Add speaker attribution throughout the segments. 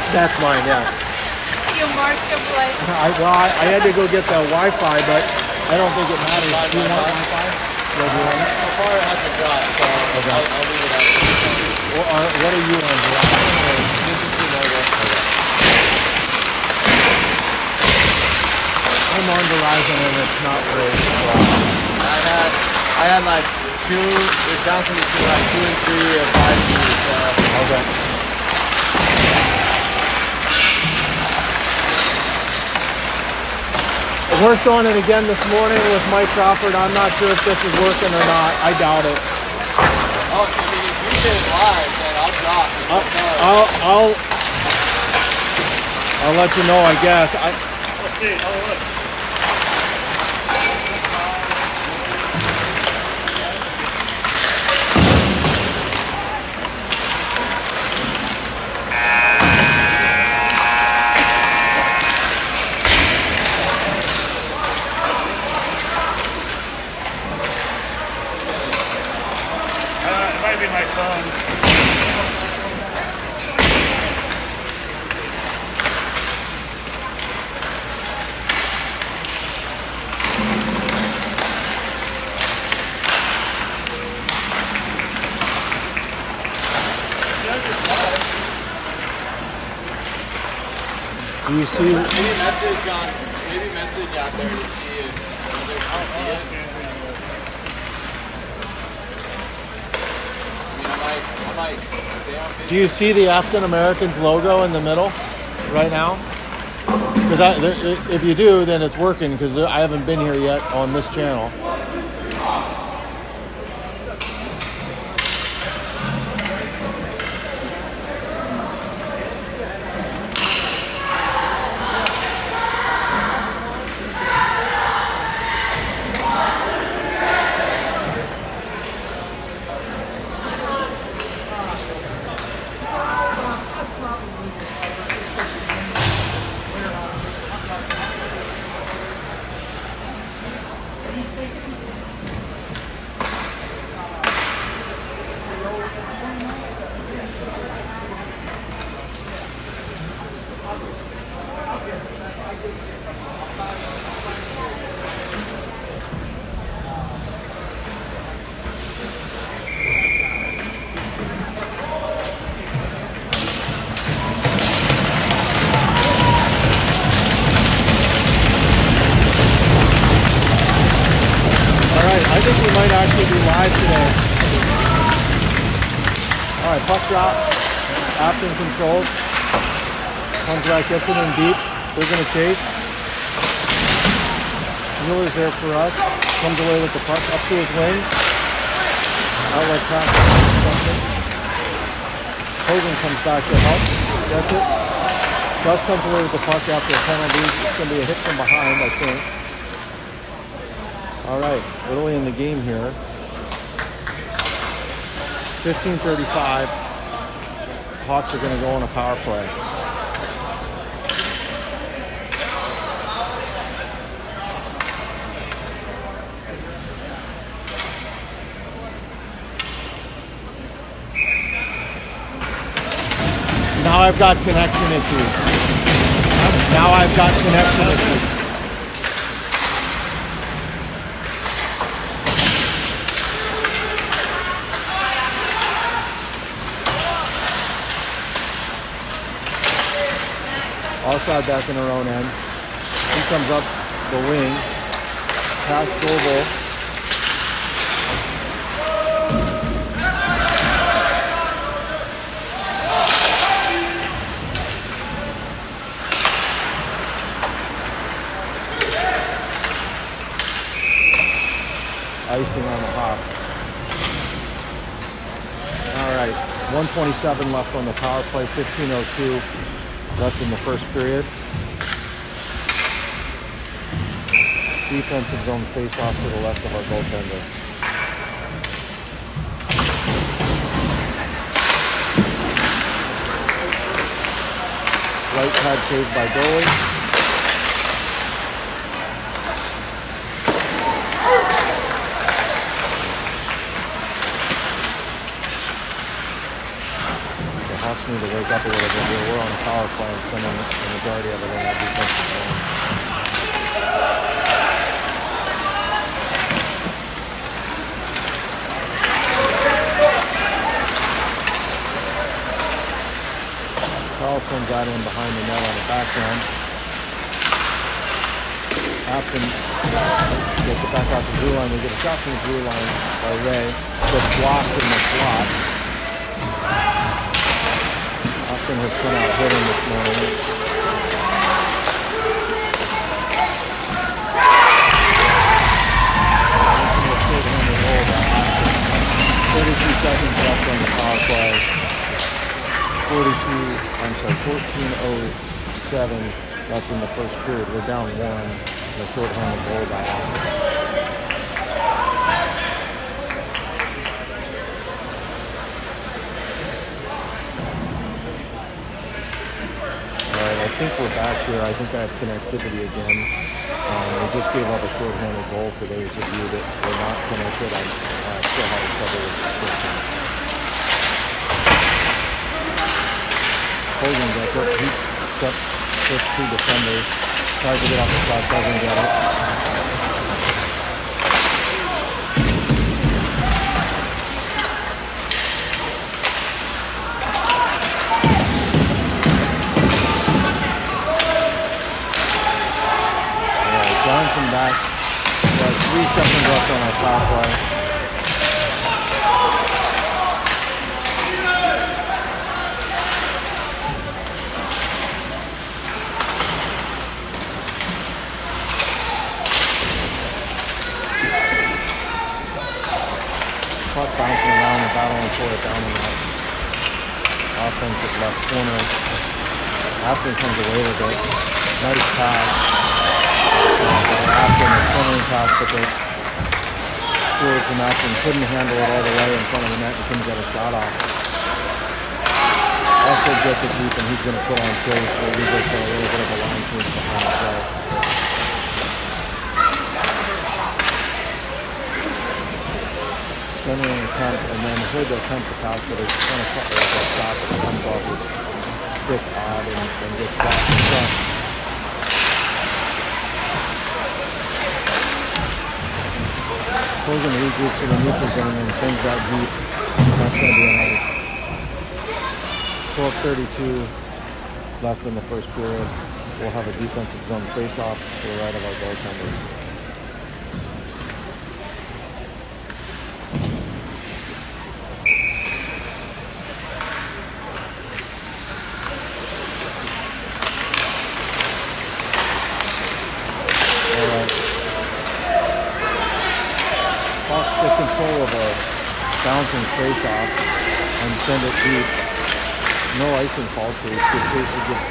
Speaker 1: That's mine, yeah.
Speaker 2: You marked your light.
Speaker 1: I had to go get the Wi-Fi, but I don't think it matters. Do you want Wi-Fi? Yeah, do you want it?
Speaker 3: I'll probably have to drop, so
Speaker 1: Okay.
Speaker 3: I'll leave it out.
Speaker 1: What are you on, Verizon or?
Speaker 3: This is T-Mobile.
Speaker 1: I'm on Verizon and it's not great. So.
Speaker 3: I had like there's bouncing between like 2 and 3 or 5 G's.
Speaker 1: Okay. I worked on it again this morning with Mike Crawford. I'm not sure if this is working or not. I doubt it.
Speaker 3: Oh, I mean, if you did it live, then I'll drop.
Speaker 1: I'll let you know, I guess.
Speaker 4: Let's see. Oh, look. It might be my phone.
Speaker 1: Do you see?
Speaker 3: Maybe message out there to see if others can see it. I might stay on video.
Speaker 1: Do you see the Affton Americans logo in the middle right now? Because if you do, then it's working because I haven't been here yet on this channel. I think we might actually be live today. All right, puck drop. Affton controls. Comes back, gets it in deep. They're going to chase. Mueller's there for us. Comes away with the puck up to his wing. Outlet pass. Hogan comes back to help. Gets it. Gus comes away with the puck after a penalty. It's going to be a hit from behind, I think. All right, early in the game here. 15:35. Hawks are going to go on a power play. Now I've got connection issues. Allstar back in her own end. He comes up the wing. Pass Goebel. Icing on the Hawks. All right, 1:27 left on the power play, 15:02 left in the first period. Defensive zone face-off to the left of our goaltender. Right pad saved by goalie. Hawks need to wake up a little bit here. We're on a power play and spending the majority of it in that defensive zone. Carlson's out in behind the net on the backhand. Affton gets it back out to the blue line. We get a shot from the blue line by Ray. Gets blocked in the slot. Affton has come out hitting this morning. Affton. 32 seconds left on the power play. 14:07 left in the first period. We're down 1. A short-handed goal by Affton. Alright, I think we're back here. I think I have connectivity again. We just gave up a short-handed goal for those of you that were not connected. I'm still having trouble with the system. Hogan gets up. He puts 2 defenders. Tries to get off the shot, doesn't get it. Alright, Johnson back. We have 3 seconds left on our power play. Puck bouncing around and battling for it down in that offensive left corner. Affton comes away with it. Nice pass. Affton, the centering pass, but the forward from Affton couldn't handle it all the way in front of the net and couldn't get a shot off. Also gets it deep and he's going to put on Chase, but we go for a little bit of a line change behind the play. Centering attempt, and then Hood attempts a pass, but it's kind of cut like that shot that comes off his stick odd and gets back in front. Hogan regroups in the neutral zone and sends that deep. That's going to be a nice 12:32 left in the first period. We'll have a defensive zone face-off to the right of our goaltender. Hawks get control of a bouncing face-off and send it deep. No icing call, so good Chase would give.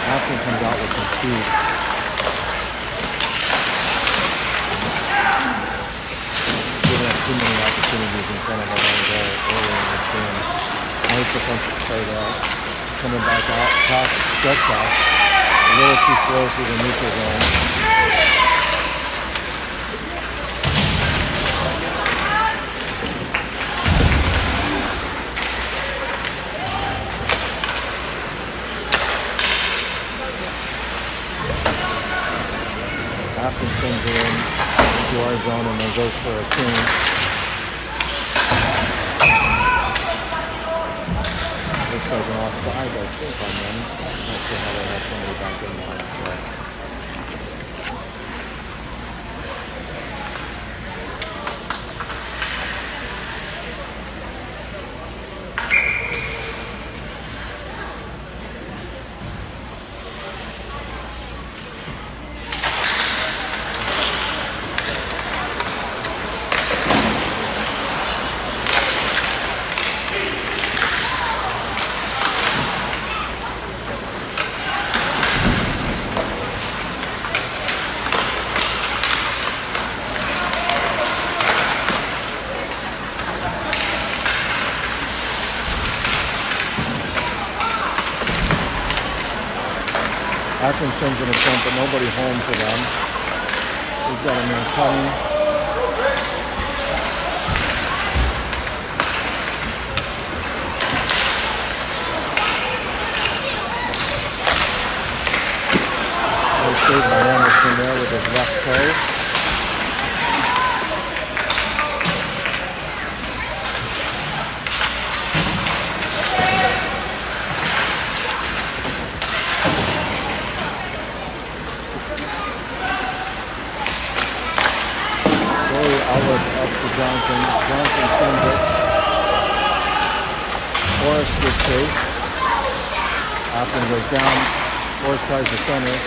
Speaker 1: Affton comes out with some speed. Giving up too many opportunities in front of our own goal early in this game. Nice defensive play there. Coming back out, pass, stretch pass. A little too slow through the neutral zone. Affton sends it into our zone and then goes for a clean. Looks like an offside, I think, on them. Not sure how they have somebody back in there. Affton sends an attempt, but nobody home for them. We've got a man cutting. toe. Goalie outlets up to Johnson. Johnson sends it. Forrest good chase. Affton goes down. Forrest tries to center.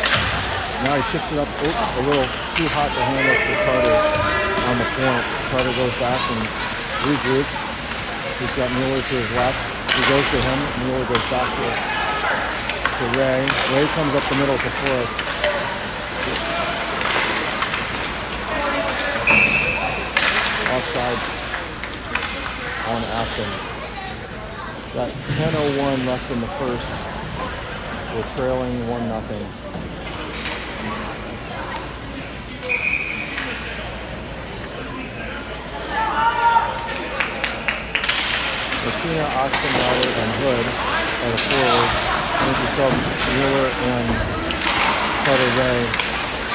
Speaker 1: Now he chips it up a little too hot to handle for Carter on the point. Carter goes back and regroups. He's got Mueller to his left. He goes to him. Mueller goes back to Ray. Ray comes up the middle to Forrest. Offsides on Affton. Got 10:01 left in the first. We're trailing 1-0. Martina, Oxenrider, and Hood are the forwards. And just got Mueller and Carter Ray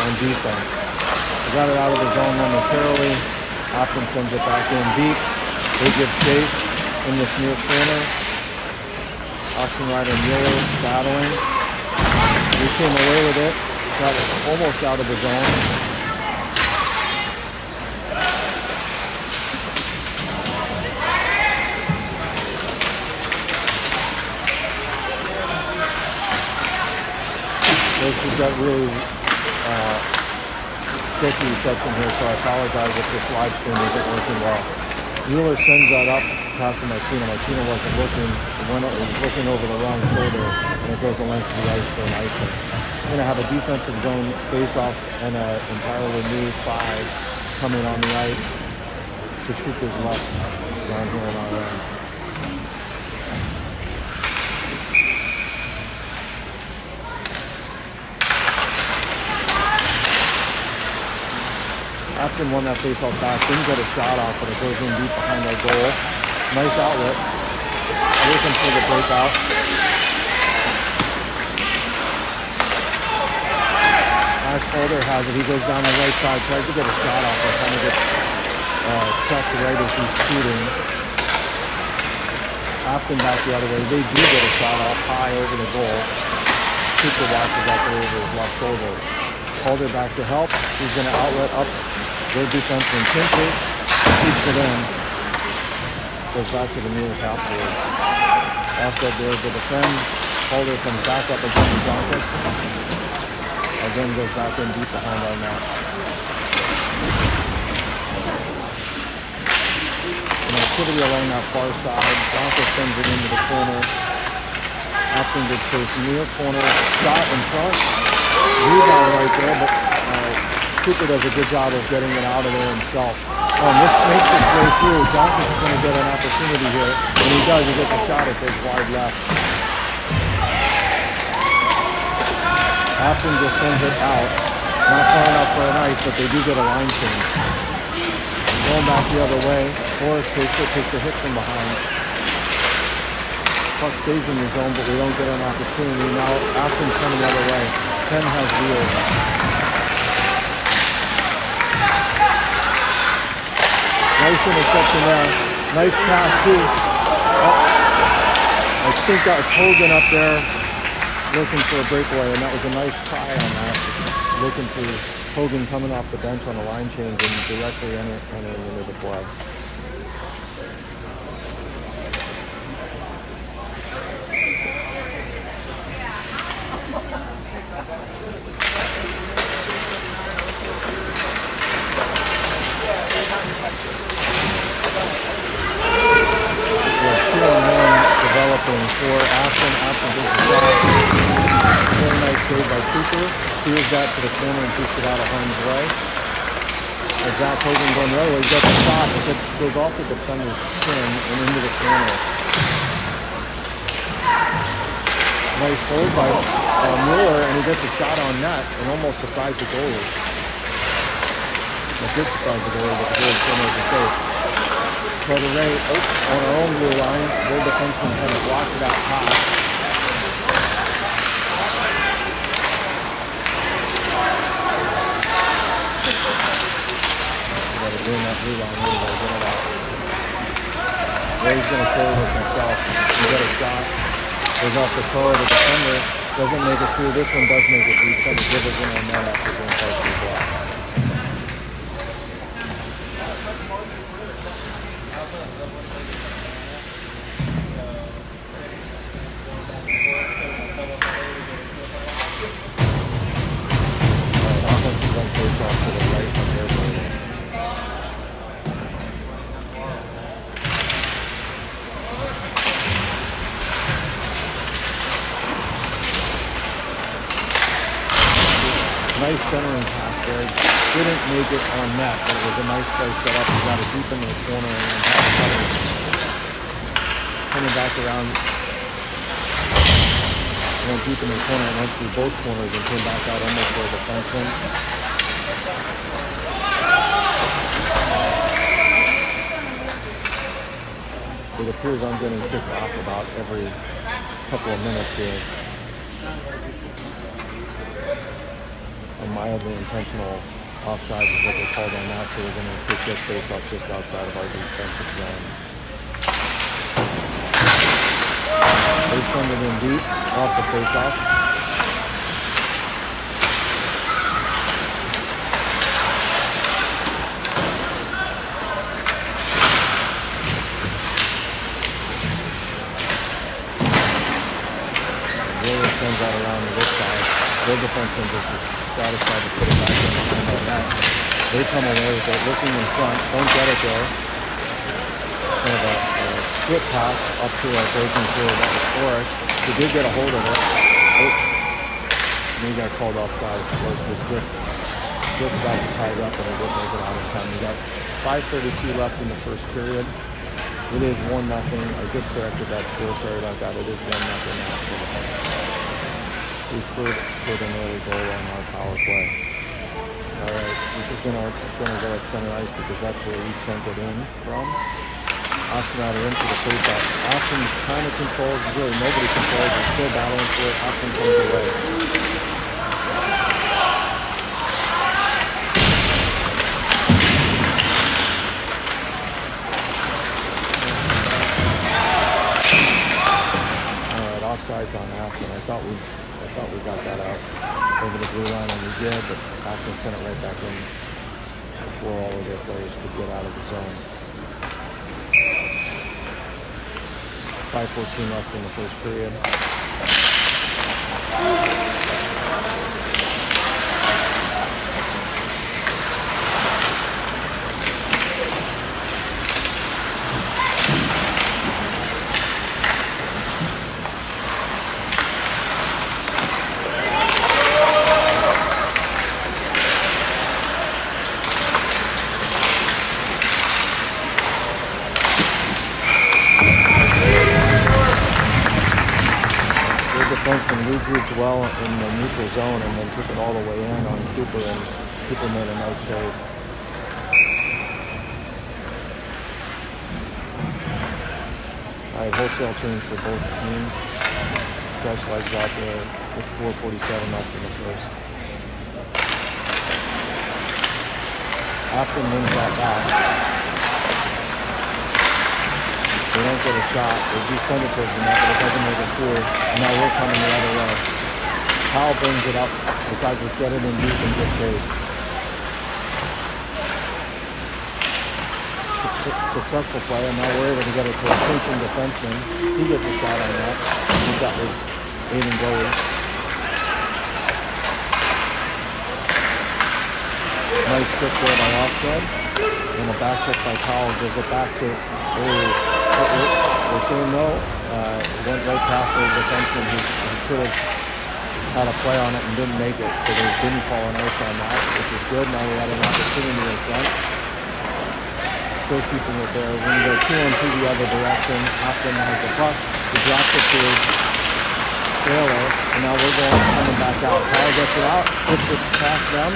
Speaker 1: on defense. We got it out of the zone momentarily. Affton sends it back in deep. They give chase in this near corner. Oxenrider and Mueller battling. We came away with it. Got it almost out of the zone. We've got really sticky section here, so I apologize if this live stream isn't working well. Mueller sends that up past to Martina. Martina wasn't looking. It was looking over the wrong shoulder, and it goes the length of the ice for an icing. We're going to have a defensive zone face-off and an entirely new 5 coming on the ice to Cooper's left down here on our end. Affton won that face-off back, didn't get a shot off, but it goes in deep behind our goal. Nice outlet. Looking for the breakout. Ash Holder has it. He goes down the right side, tries to get a shot off, but kind of gets checked right as he's shooting. Affton back the other way. They do get a shot off high over the goal. Cooper watches that go over his left shoulder. Holder back to help. He's going to outlet up. Good defenseman pinches, keeps it in, goes back to the Mueller afterwards. Asted there to defend. Holder comes back up again to Jonkus. Again goes back in deep behind our net. An activity along that far side. Jonkus sends it into the corner. Affton good chase near corner. Shot in front. Rebound right there, but Cooper does a good job of getting it out of there himself. And this makes its way through. Jonkus is going to get an opportunity here. When he does, he gets a shot at goes wide left. Affton just sends it out. Not far enough for an ice, but they do get a line change. Going back the other way. Forrest takes a hit from behind. Puck stays in the zone, but we don't get an opportunity. Now Affton's coming the other way. Ken has wheels. Nice interception there. Nice pass too. Oh, I think that's Hogan up there looking for a breakaway, and that was a nice try on that. Looking for Hogan coming off the bench on a line change and directly entering into the play. For Affton. Affton gets a shot. Very nice save by Cooper. Steers that to the corner and keeps it out of harm's way. As Zach Hogan going the other way, he gets a shot. It goes off the defender's chin and into the corner. Nice hold by Mueller, and he gets a shot on net and almost surprised the goalie. It did surprise the goalie, but the goalie still made the save. Carter Ray on our own blue line. Their defenseman had to block that pass. doing that blue line anyway. Get it out. Ray's going to carry this himself. You get a shot. Goes off the toe of the defender. Doesn't make it through. This one does make it through. Try to dribble in on that after being partially blocked. Offensive run face off to the right on their goal. Nice centering pass there. Didn't make it on net, but it was a nice play set up. He got it deep into the corner and then had it coming back around. Went deep in the corner and went through both corners and came back out almost for a defenseman. It appears I'm getting kicked off about every couple of minutes here. A mildly intentional offside is what they called on that, so we're going to take this face off just outside of our defensive zone. They send it in deep off the face off. Williams sends that around to this side. Their defenseman just is satisfied to put it back in behind our net. They come away with it, looking in front, don't get it there. Kind of a flip pass up to our breaking through. That was Forrest. He did get a hold of it. Oh. And he got called offside. Forrest was just about to tie it up, and he didn't make it out in time. We got 5:32 left in the first period. It is 1-0. I just corrected that score. Sorry about that. It is 1-0 now. We scored an early goal on our power play. All right, this is gonna go at center ice because that's where we sent it in from. Affton out into the faceoff. Affton kind of controls, really nobody controls. They're still battling for it. Affton comes away. All right, offsides on Affton. I thought we got that out over the blue line, and we did, but Affton sent it right back in before all of their players could get out of the zone. 5:14 left in the first period. Defenseman regrouped well in the neutral zone and then took it all the way in on Cooper, and Cooper made a nice save. All right, wholesale change for both teams. Fresh legs out there with 4:47 left in the first. Affton wins that back. They don't get a shot. They do send it towards the net, but it doesn't make it through. And now we're coming the other way. Powell brings it up, decides to get it in deep and get chased. Successful play, and now we're able to get it to a pinching defenseman. He gets a shot on that. I think that was Aiden goalie. Nice stick there by Osted. And a back check by Powell gives it back to we're saying no. Went right past the defenseman who could have had a play on it and didn't make it, so they didn't call an ice on that, which is good. Now we had an opportunity in front. Still keeping it there. We're going to go 2-on-2 the other direction. Affton has the puck. He drops it to Taylor, and now we're coming back out. Powell gets it out, flips it past them.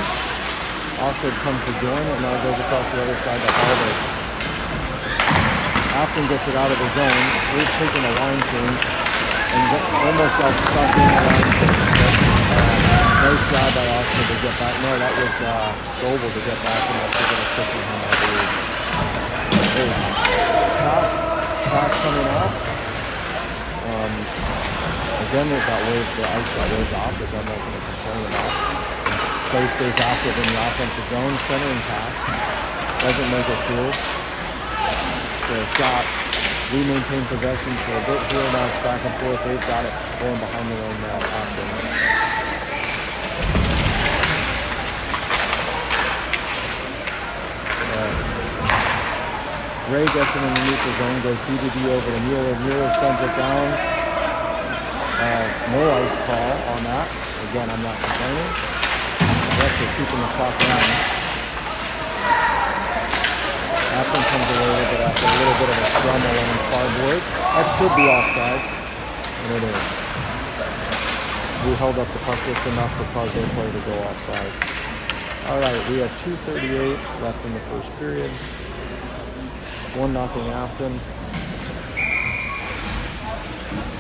Speaker 1: Osted comes to join, and now it goes across the other side to Harvard. Affton gets it out of the zone. We've taken a line change and almost got stuck in the line change. But Nice job by Austin to get back. No, that was Goebel to get back, and that's going to stick with him, I believe. Hey, pass coming off. Again, it got waved, the ice got waved off, which I'm not going to complain about. Play stays active in the offensive zone. Centering pass doesn't make it through. So a shot. We maintain possession for a bit here. Now it's back and forth. They've got it going behind their own net after this. Ray gets it in the neutral zone, goes DDD over to Mueller. Mueller sends it down. No ice call on that. Again, I'm not complaining. We're keeping the clock running. Affton comes away with it after a little bit of a scrum along the far boards. That should be offsides, and it is. We held up the puck just enough to cause their play to go offsides. All right, we have 2:38 left in the first period. 1-0 Affton.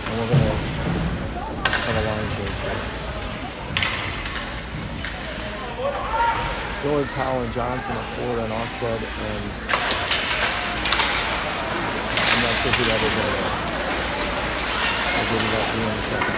Speaker 1: And we're going to have a line change here. Willard, Powell, and Johnson at forward, and Osted, and I'm not sure who that is anyway. I'll give you that in a second.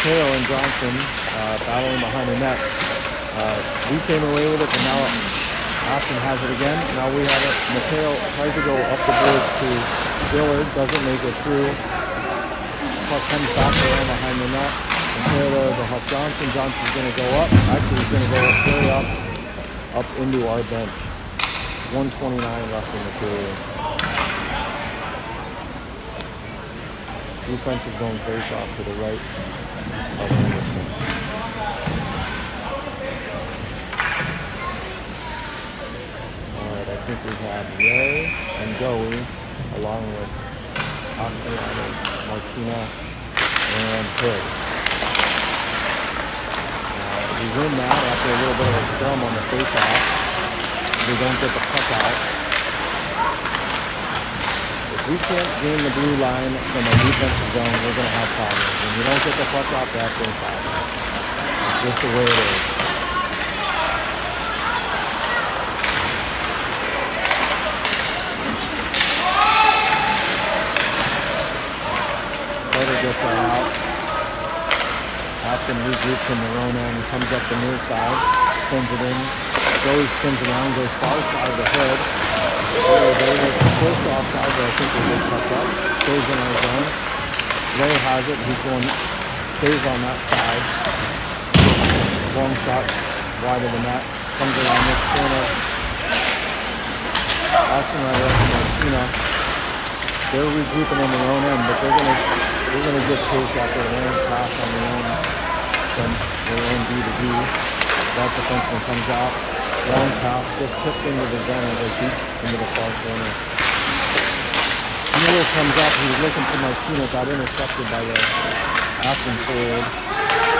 Speaker 1: And Johnson battling behind the net. We came away with it, but now Affton has it again. Now we have it. Mateo tries to go up the boards to Willard, doesn't make it through. Puck comes back around behind the net. Mateo to help Johnson. Johnson's going to go up. Actually, he's going to go very up into our bench. 1:29 left in the period. Defensive zone face-off to the right of Anderson. Alright, I think we have Ray and Goey along with Oxalado, Martina, and Hood. We win that after a little bit of a scrum on the face-off. We don't get the puck out. If we can't gain the blue line from a defensive zone, we're going to have problems. When you don't get the puck out, that thing's happening. It's just the way it is. Carter gets it out. Affton regroups in their own end, comes up the near side, sends it in. Joey spins around, goes far side of the head. They're close to offside, but I think they get tucked up. Stays in our zone. Ray has it. Stays on that side. Long shot wide of the net. Comes around this corner. Austin right up to Martina. They're regrouping on their own end, but they're gonna get chase after an errant pass on their own B to B. That defenseman comes out. Long pass, just tipped into the zone and goes deep into the far corner. Mueller comes up, he's looking for Martina, got intercepted by the Affton forward.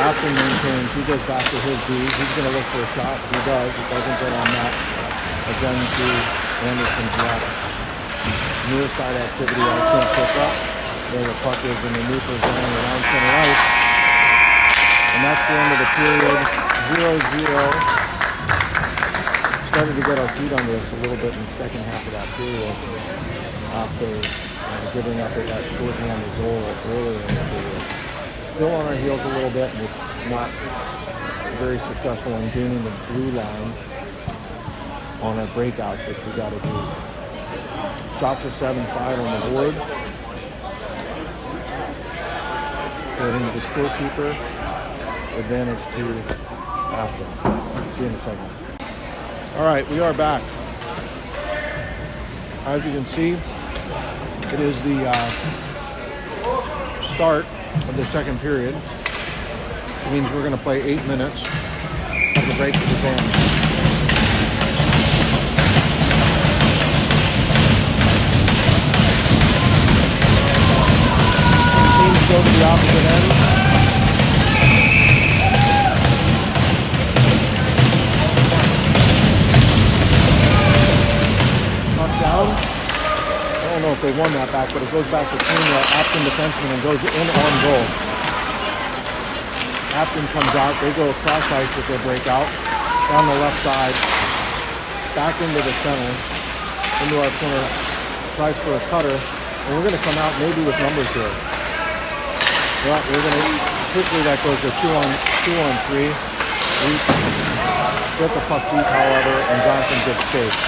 Speaker 1: Affton maintains, he goes back to his B, he's going to look for a shot, he does, it doesn't get on that. Again to Anderson's left. Near side activity I can't pick up. There the puck is in the neutral zone around center ice. And that's the end of the period, 0-0. Started to get our feet under us a little bit in the second half of that period after giving up that short-handed goal earlier in the period. Still on our heels a little bit, and not very successful in gaining the blue line on our breakouts, which we got to do. Shots are 7-5 on the board. According to the scorekeeper, advantage to Affton. See you in a second. All right, we are back. As you can see, it is the start of the second period. It means we're going to play 8 minutes of the break for the Zams. Teams go to the opposite end. Down. I don't know if they won that back, but it goes back to between the Affton defenseman and goes in on goal. Affton comes out, they go across ice with their breakout, down the left side, back into the center, into our corner, tries for a cutter, and we're going to come out maybe with numbers here. Well, we're going to, quickly that goes to 2-on-3. We get the puck deep, however, and Johnson gets chased.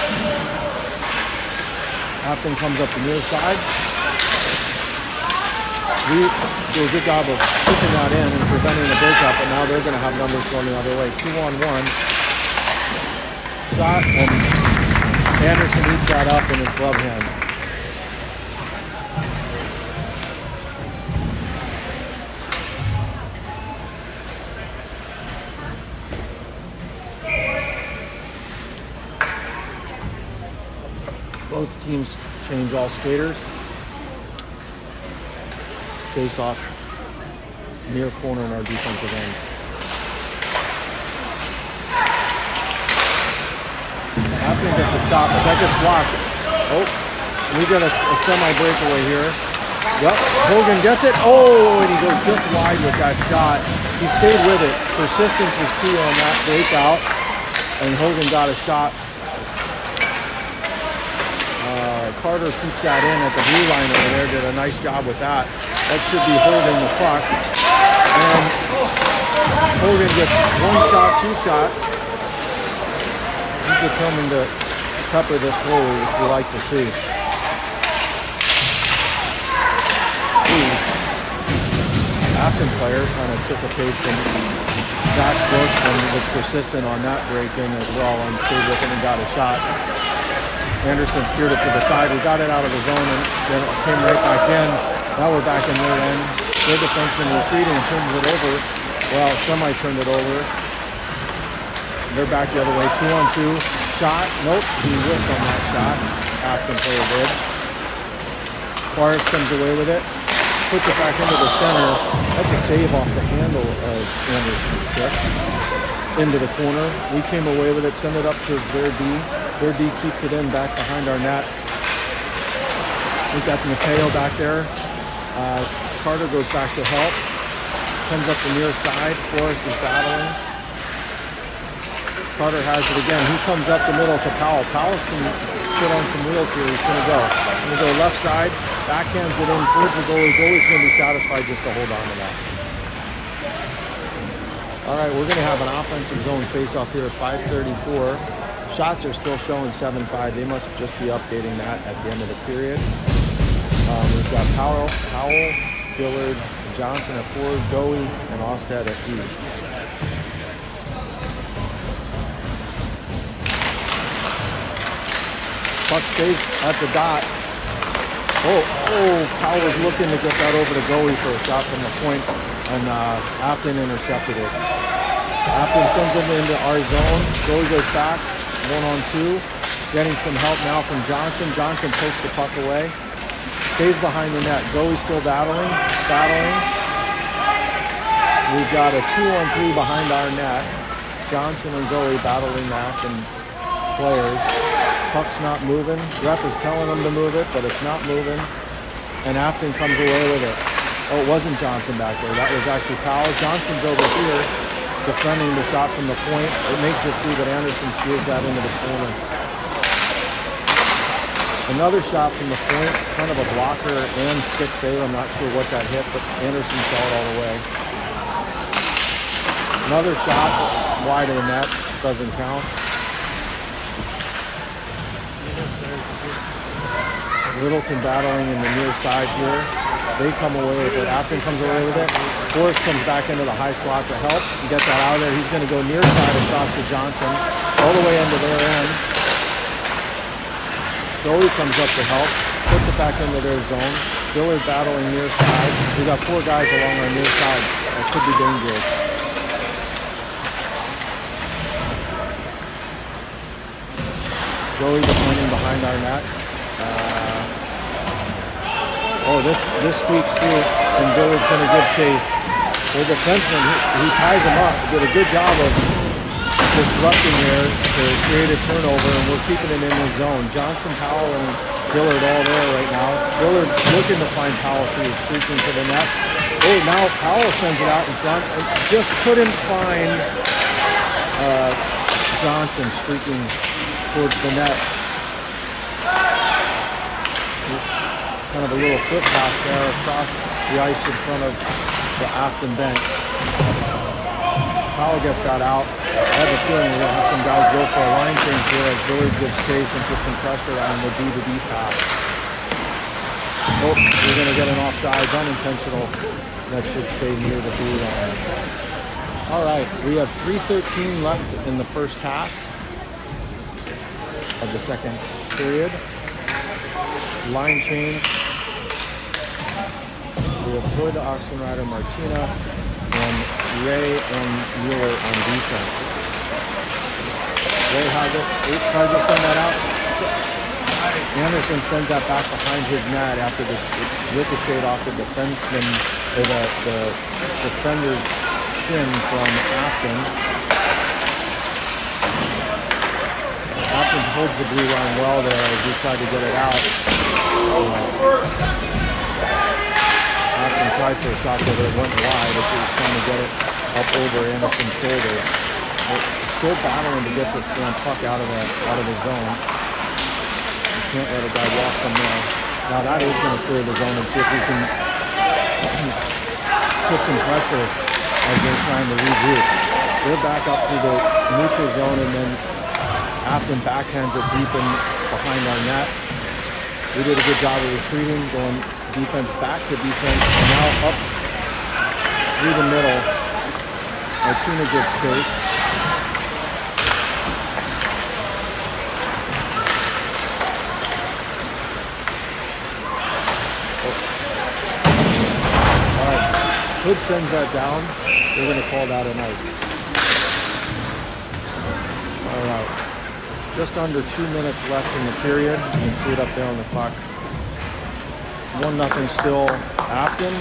Speaker 1: Affton comes up the near side. We do a good job of keeping that in and preventing the breakup, but now they're going to have numbers going the other way. 2-on-1. Shot, and Anderson eats that up in his glove hand. Both teams change all skaters. Face off near corner in our defensive end. Affton gets a shot, but that gets blocked. Oh, we get a semi-breakaway here. Yep, Hogan gets it. Oh, and he goes just wide with that shot. He stayed with it. Persistence was key on that breakout, and Hogan got a shot. Carter keeps that in at the blue line over there, did a nice job with that. That should be holding the puck. And Hogan gets 1 shot, 2 shots. He's determined to pepper this goalie, which we like to see. Affton player kind of took a page from Zach's book and was persistent on that break-in as well and stayed with it and got a shot. Anderson steered it to the side. We got it out of the zone and then it came right back in. Now we're back in their end. Their defenseman retreating and turns it over. Well, semi turned it over. They're back the other way. 2-on-2. Shot. Nope. He whiffed on that shot. Affton player did. Forrest comes away with it. Puts it back into the center. That's a save off the handle of Anderson's stick. Into the corner. We came away with it. Send it up towards their D. Their D keeps it in back behind our net. I think that's Mateo back there. Carter goes back to help. Comes up the near side. Forrest is battling. Carter has it again. He comes up the middle to Powell. Powell can put on some wheels here. He's going to go. Going to go left side. Backhands it in towards the goalie. Goalie's going to be satisfied just to hold on to that. All right, we're going to have an offensive zone face-off here at 5:34. Shots are still showing 7-5. They must just be updating that at the end of the period. We've got Powell, Dillard, Johnson at forward, Dowie, and Osted at D. Puck stays at the dot. Powell was looking to get that over to Dowie for a shot from the point, and Affton intercepted it. Affton sends it into our zone. Dowie goes back. 1-on-2, getting some help now from Johnson. Johnson pokes the puck away, stays behind the net. Gowie's still battling. We've got a 2-on-3 behind our net. Johnson and Gowie battling the Affton players. Puck's not moving. Ref is telling them to move it, but it's not moving. And Affton comes away with it. Oh, it wasn't Johnson back there. That was actually Powell. Johnson's over here, defending the shot from the point. It makes it through, but Anderson steers that into the corner. Another shot from the point, kind of a blocker and stick save. I'm not sure what that hit, but Anderson saw it all the way. Another shot wide of the net, doesn't count. Littleton battling in the near side here. They come away with it. Affton comes away with it. Forrest comes back into the high slot to help and get that out of there. He's going to go near side across to Johnson, all the way into their end. Joey comes up to help, puts it back into their zone. Dillard battling near side. We got 4 guys along our near side. That could be dangerous. Joey defending behind our net. This squeaks through, and Dillard's going to give chase. The defenseman, he ties him up. Did a good job of disrupting here to create a turnover, and we're keeping it in his zone. Johnson, Powell, and Dillard all there right now. Dillard looking to find Powell, so he's streaking to the net. Oh, now Powell sends it out in front, and just couldn't find Johnson streaking towards the net. Kind of a little foot pass there across the ice in front of the Affton bench. Powell gets that out. I have a feeling we're going to have some guys go for a line change here as Dillard gives chase and puts some pressure on the D-to-D pass. Oh, we're going to get an offsides, unintentional. That should stay near the blue line. All right, we have 3:13 left in the first half of the second period. Line change. We have Hood, Oxenrider, Martina, and Ray and Mueller on defense. Ray has it. Tries to send that out. Anderson sends that back behind his net after the ricochet off the defenseman, or the defender's shin from Affton. Affton holds the blue line well there as we try to get it out. Affton tried for a shot but it went wide as he was trying to get it up over Anderson's shoulder. But still battling to get this damn puck out of the zone. You can't let a guy walk from there. Now that is going to clear the zone and see if we can put some pressure as they're trying to regroup. They're back up through the neutral zone, and then Affton backhands it deep in behind our net. We did a good job of retreating, going defense back to defense, and now up through the middle. Martina gives chase. All right, Hood sends that down. They're going to call that an ice. All right. Just under 2 minutes left in the period. You can see it up there on the clock. 1-0 still Affton.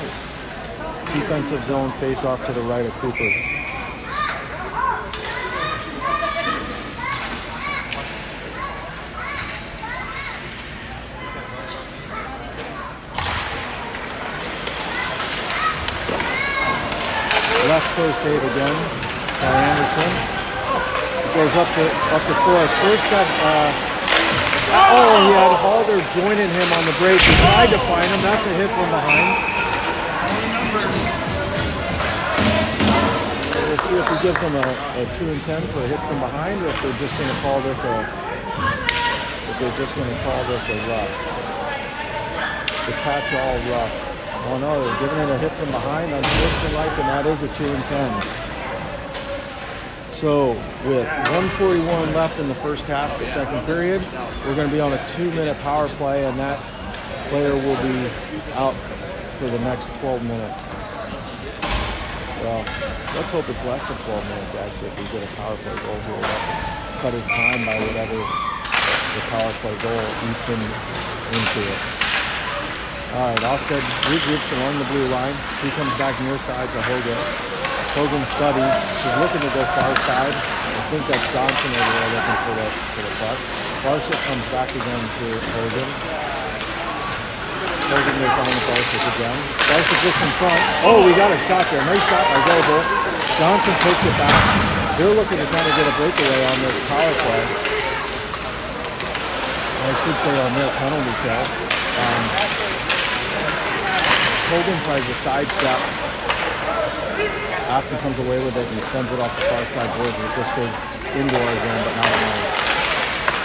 Speaker 1: Defensive zone face off to the right of Cooper. Left toe save again by Anderson. Goes up to Forrest. First got, he had Halder joining him on the break. He tried to find him. That's a hit from behind. We'll see if he gives them a 2 and 10 for a hit from behind, or if they're just going to call this a rough. The catch-all rough. Oh no, they're giving it a hit from behind, unsportsmanlike, and that is a 2 and 10. So with 1:41 left in the first half of the second period, we're going to be on a 2-minute power play, and that player will be out for the next 12 minutes. Well, let's hope it's less than 12 minutes actually if we get a power play goal here. Cut his time by whatever the power play goal eats him into it. All right, Alstead regroups along the blue line. He comes back near side to Hogan. Hogan studies. He's looking to go far side. I think that's Johnson over there looking for the puck. Barsic comes back again to Hogan. Hogan goes down to Barsic again. Barsic looks in front. Oh, we got a shot there. Nice shot by Goebel. Johnson takes it back. They're looking to kind of get a breakaway on this power play. I should say on their penalty kill. Hogan tries to sidestep. Affton comes away with it and he sends it off the far side boards, and it just goes into our zone, but not on ice.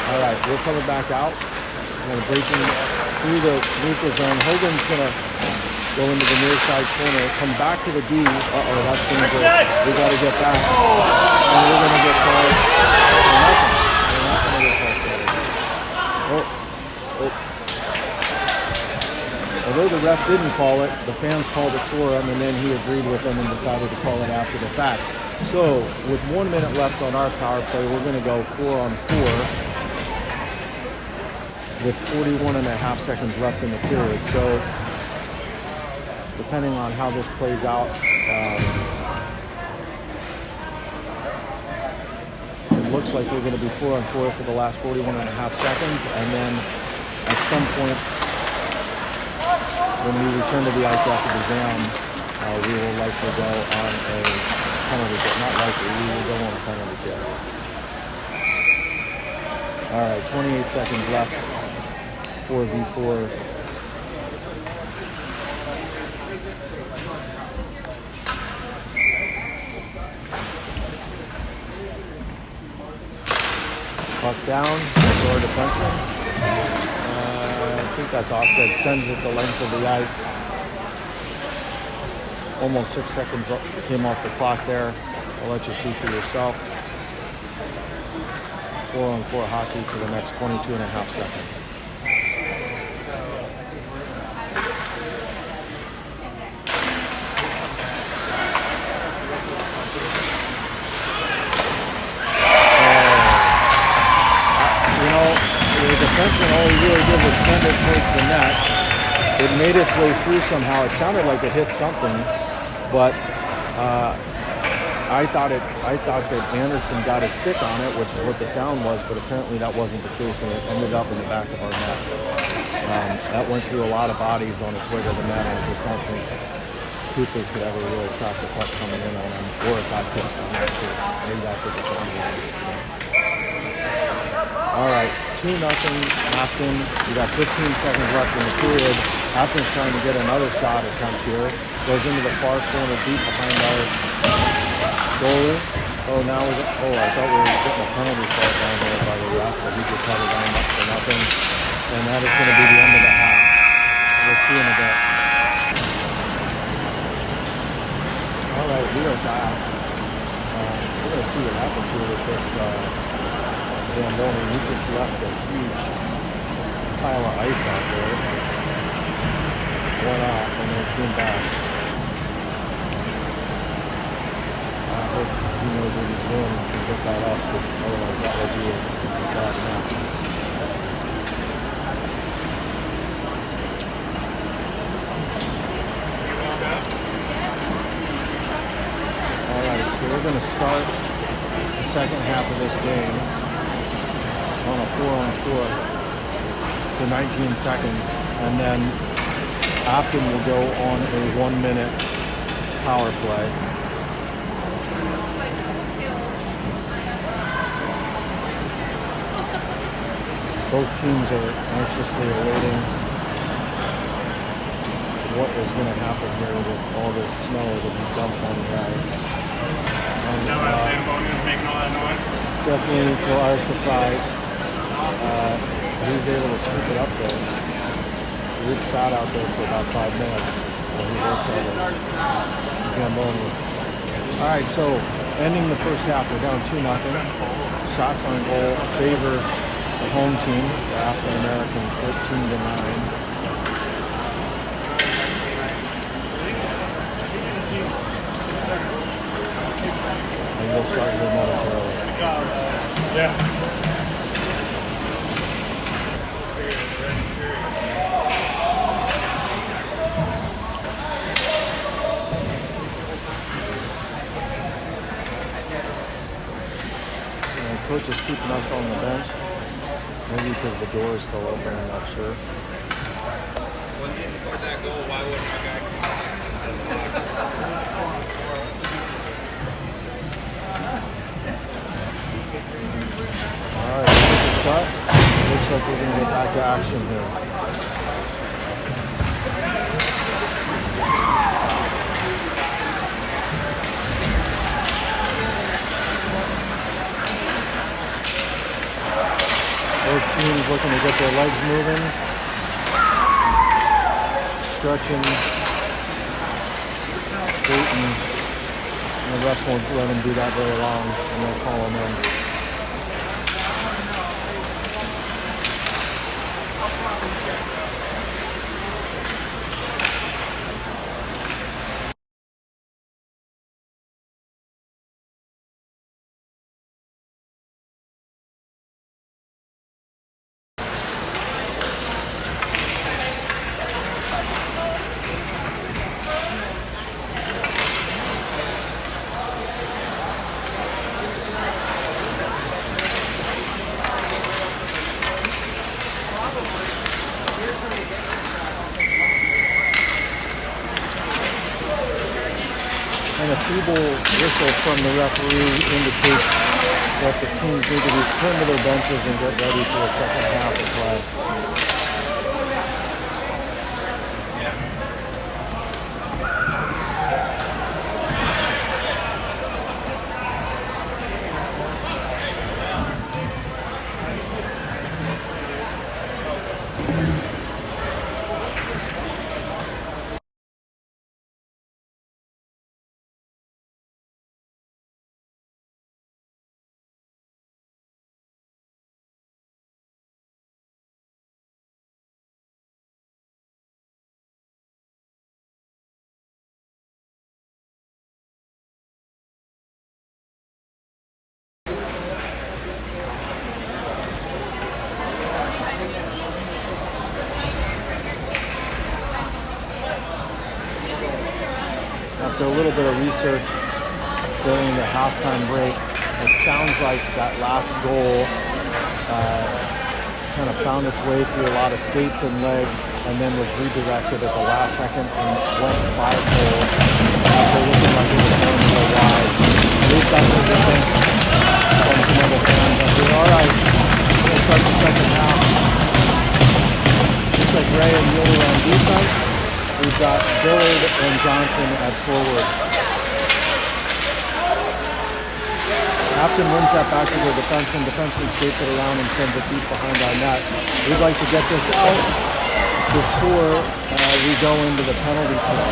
Speaker 1: All right, we're coming back out. We're going to break in through the neutral zone. Hogan's going to go into the near side corner, come back to the D. Uh-oh, that's dangerous. We got to get back. And we're going to get called for nothing. We're not going to get called for anything. Although the ref didn't call it, the fans called it for him, and then he agreed with them and decided to call it after the fact. So, with 1 minute left on our power play, we're going to go 4-on-4 with 41 and a half seconds left in the period. So, depending on how this plays out, it looks like we're going to be 4-on-4 for the last 41 and a half seconds, and then at some point when we return to the ice after the Zam, we will likely go on a penalty kick. Not likely, we will go on a penalty kick. All right, 28 seconds left. 4v4. Puck down, to our defenseman. I think that's Osted. Sends it the length of the ice. Almost 6 seconds came off the clock there. I'll let you see for yourself. 4-on-4 hockey for the next 22 and a half seconds. The defenseman, all he really did was send it towards the net. It made its way through somehow. It sounded like it hit something, but I thought that Anderson got a stick on it, which is what the sound was, but apparently that wasn't the case, and it ended up in the back of our net. That went through a lot of bodies on its way to the net, and I just don't think Cooper could ever really crack the puck coming in on him, or if I could. I'm not sure. Maybe that's what the sound was. All right, 2-0 Affton. We got 15 seconds left in the period. Affton's trying to get another shot attempt here. Goes into the far corner, deep behind our goal. Oh, now I thought we were getting a penalty call down there by the ref, but he just had it lined up for nothing. And that is going to be the end of the half. We'll see in a bit. All right, we are back. We're going to see what happens here with this Zamboni. He just left a huge pile of ice out there. Went off and then came back. I hope he knows what he's doing and can get that up, so otherwise that would be a bad mess. Alright, so we're going to start the second half of this game on a 4-on-4 for 19 seconds, and then Affton will go on a 1-minute power play. Both teams are anxiously awaiting what is going to happen here with all this snow that we dumped on the ice.
Speaker 4: Now that Zamboni is making all that noise.
Speaker 1: Definitely to our surprise. He was able to scoop it up there. It sat out there for about 5 minutes while he worked on this Zamboni. Alright, so ending the first half, we're down 2-0. Shots on goal favor the home team, the Affton Americans, 13-9. And we'll start here momentarily.
Speaker 4: Yeah.
Speaker 1: Coach is keeping us on the bench. Maybe because the door is still open, I'm not sure.
Speaker 5: When they scored that goal, why wouldn't our guy come out and just have
Speaker 1: Alright, there's a shot. Looks like we're going to get back to action here. Both teams looking to get their legs moving, stretching refs won't let him do that very long, and they'll call him in. And a feeble whistle from the referee indicates that the teams need to return to their benches and get ready for the second half of play. After a little bit of research during the halftime break, it sounds like that last goal kind of found its way through a lot of skates and legs and then was redirected at the last second and went 5-hole after looking like it was going to go wide. At least that's what we think from some other fans up here. All right, we'll start the second half. Looks like Ray and Mueller on defense. We've got Dillard and Johnson at forward. Affton wins that back to the defenseman. Defenseman skates it around and sends it deep behind our net. We'd like to get this out before we go into the penalty play.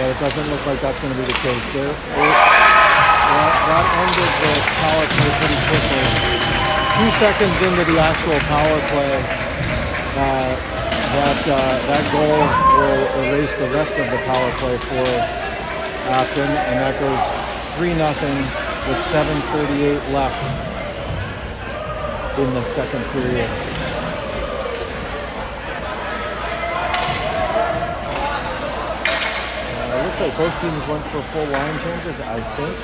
Speaker 1: But it doesn't look like that's going to be the case. That ended the power play pretty quickly. 2 seconds into the actual power play, that goal will erase the rest of the power play for Affton, and that goes 3-0 with 7:38 left in the second period. It looks like both teams went for full line changes, I think.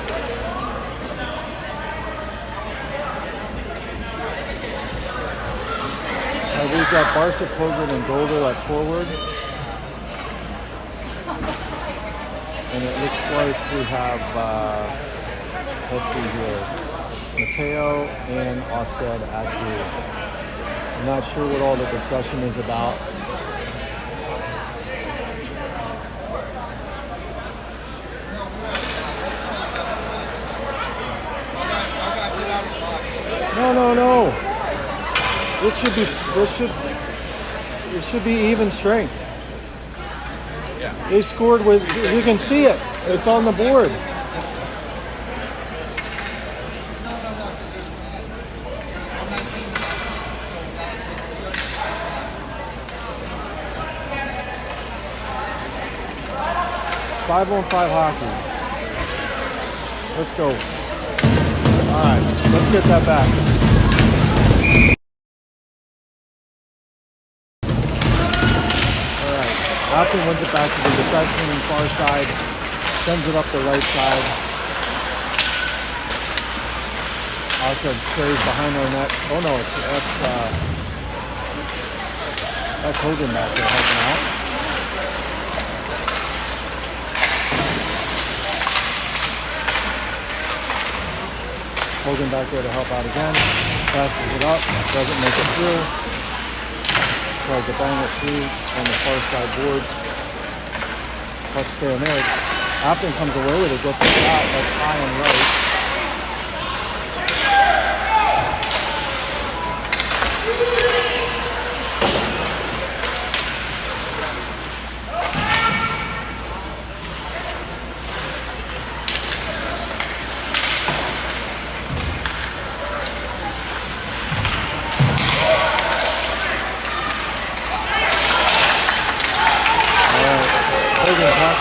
Speaker 1: We've got Barsic, Hogan, and Goldel at forward. And it looks like we have, let's see here, Mateo and Osted at D. I'm not sure what all the discussion is about. No. It should be even strength.
Speaker 3: Yeah.
Speaker 1: They scored with, you can see it. It's on the board. Five-on-five hockey. Let's go. All right, let's get that back. Affton wins it back to the defenseman and far side, sends it up the right side. Oscar carries behind our net. Oh no, that's Hogan back there helping out. Hogan back there to help out again. Passes it up, doesn't make it through. Tries to bang it through on the far side boards. Puck staying there. Affton comes away with it, gets it out. That's high and right.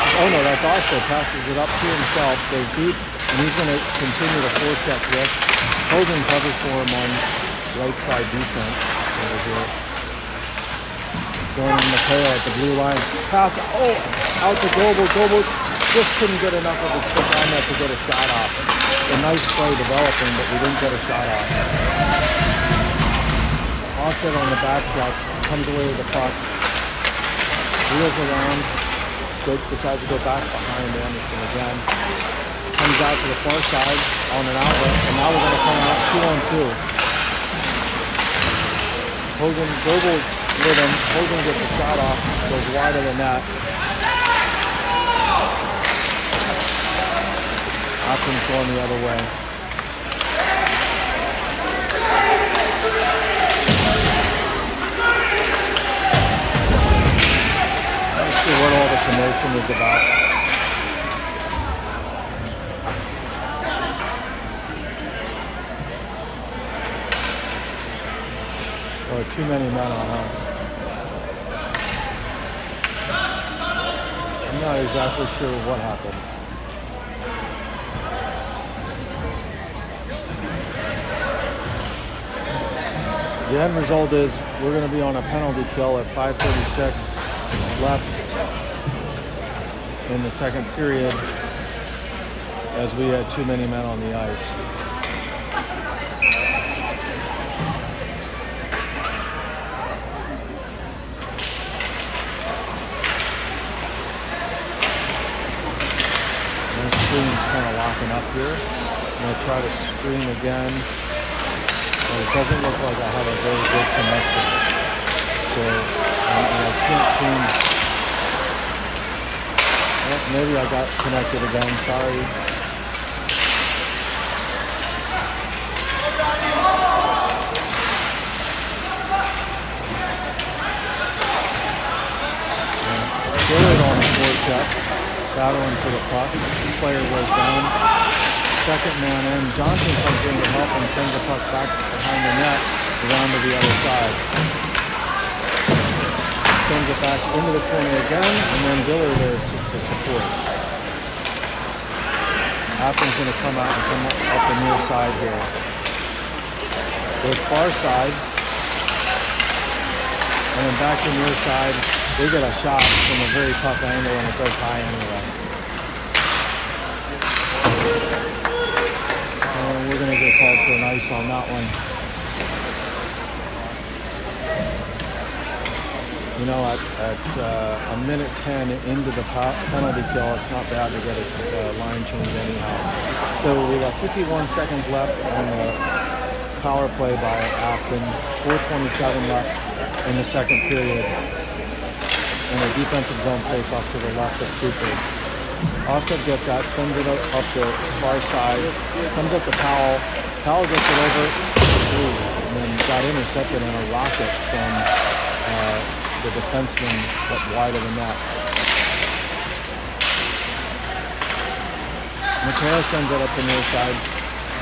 Speaker 1: oh no, that's Oscar, passes it up to himself, goes deep, and he's going to continue to forecheck this. Hogan covers for him on right side defense over here. Joining Mateo at the blue line. Pass, out to Goble. Goble just couldn't get enough of a stick on that to get a shot off. A nice play developing, but we didn't get a shot off. Austin on the back track, comes away with the puck. Wheels around, decides to go back behind Anderson again. Comes out to the far side on an outlet, and now we're going to come out 2-on-2. Hogan, Goble with him. Hogan gets the shot off, goes wide of the net. Affton's going the other way. Let's see what all the commotion is about. Too many men on us. I'm not exactly sure what happened. The end result is we're going to be on a penalty kill at 5:36 left in the second period as we had too many men on the ice. Screen's kind of locking up here. I'm going to try to screen again. Well, it doesn't look like I have a very good connection. So I can't change. Well, maybe I got connected again. Sorry. Dillard on the forecheck. Battling for the puck. Player goes down. Second man in. Johnson comes in to help and sends the puck back behind the net around to the other side. Sends it back into the corner again, and then Dillard there to support. Affton's going to come out and come up the near side here. Goes far side. And then back to near side. We get a shot from a very tough angle, and it goes high anyway. And we're going to get called for an ice on that one. You know, at a minute 10 into the penalty kill, it's not bad to get a line change anyhow. So we got 51 seconds left on the power play by Affton. 4:27 left in the second period. And a defensive zone face-off to the left of Cooper. Austin gets that, sends it up the far side, comes up to Powell. Powell gets it over, and then got intercepted in a rocket from the defenseman up wide of the net. Mateo sends it up the near side,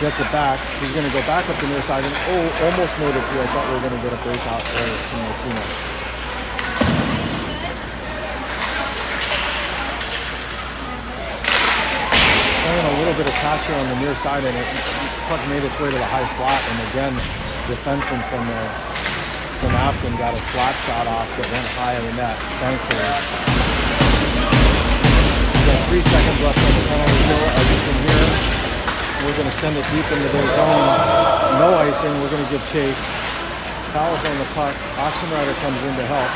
Speaker 1: gets it back. He's going to go back up the near side, and almost made it through. I thought we were going to get a breakout play from Martino. A little bit of touch here on the near side, and it puck made its way to the high slot, and again the defenseman from Affton got a slap shot off that went high in the net, thankfully. We've got 3 seconds left on the penalty kill. As you can hear, we're going to send it deep into their zone. No icing, we're going to give chase. Powell's on the puck. Oxenrider comes in to help.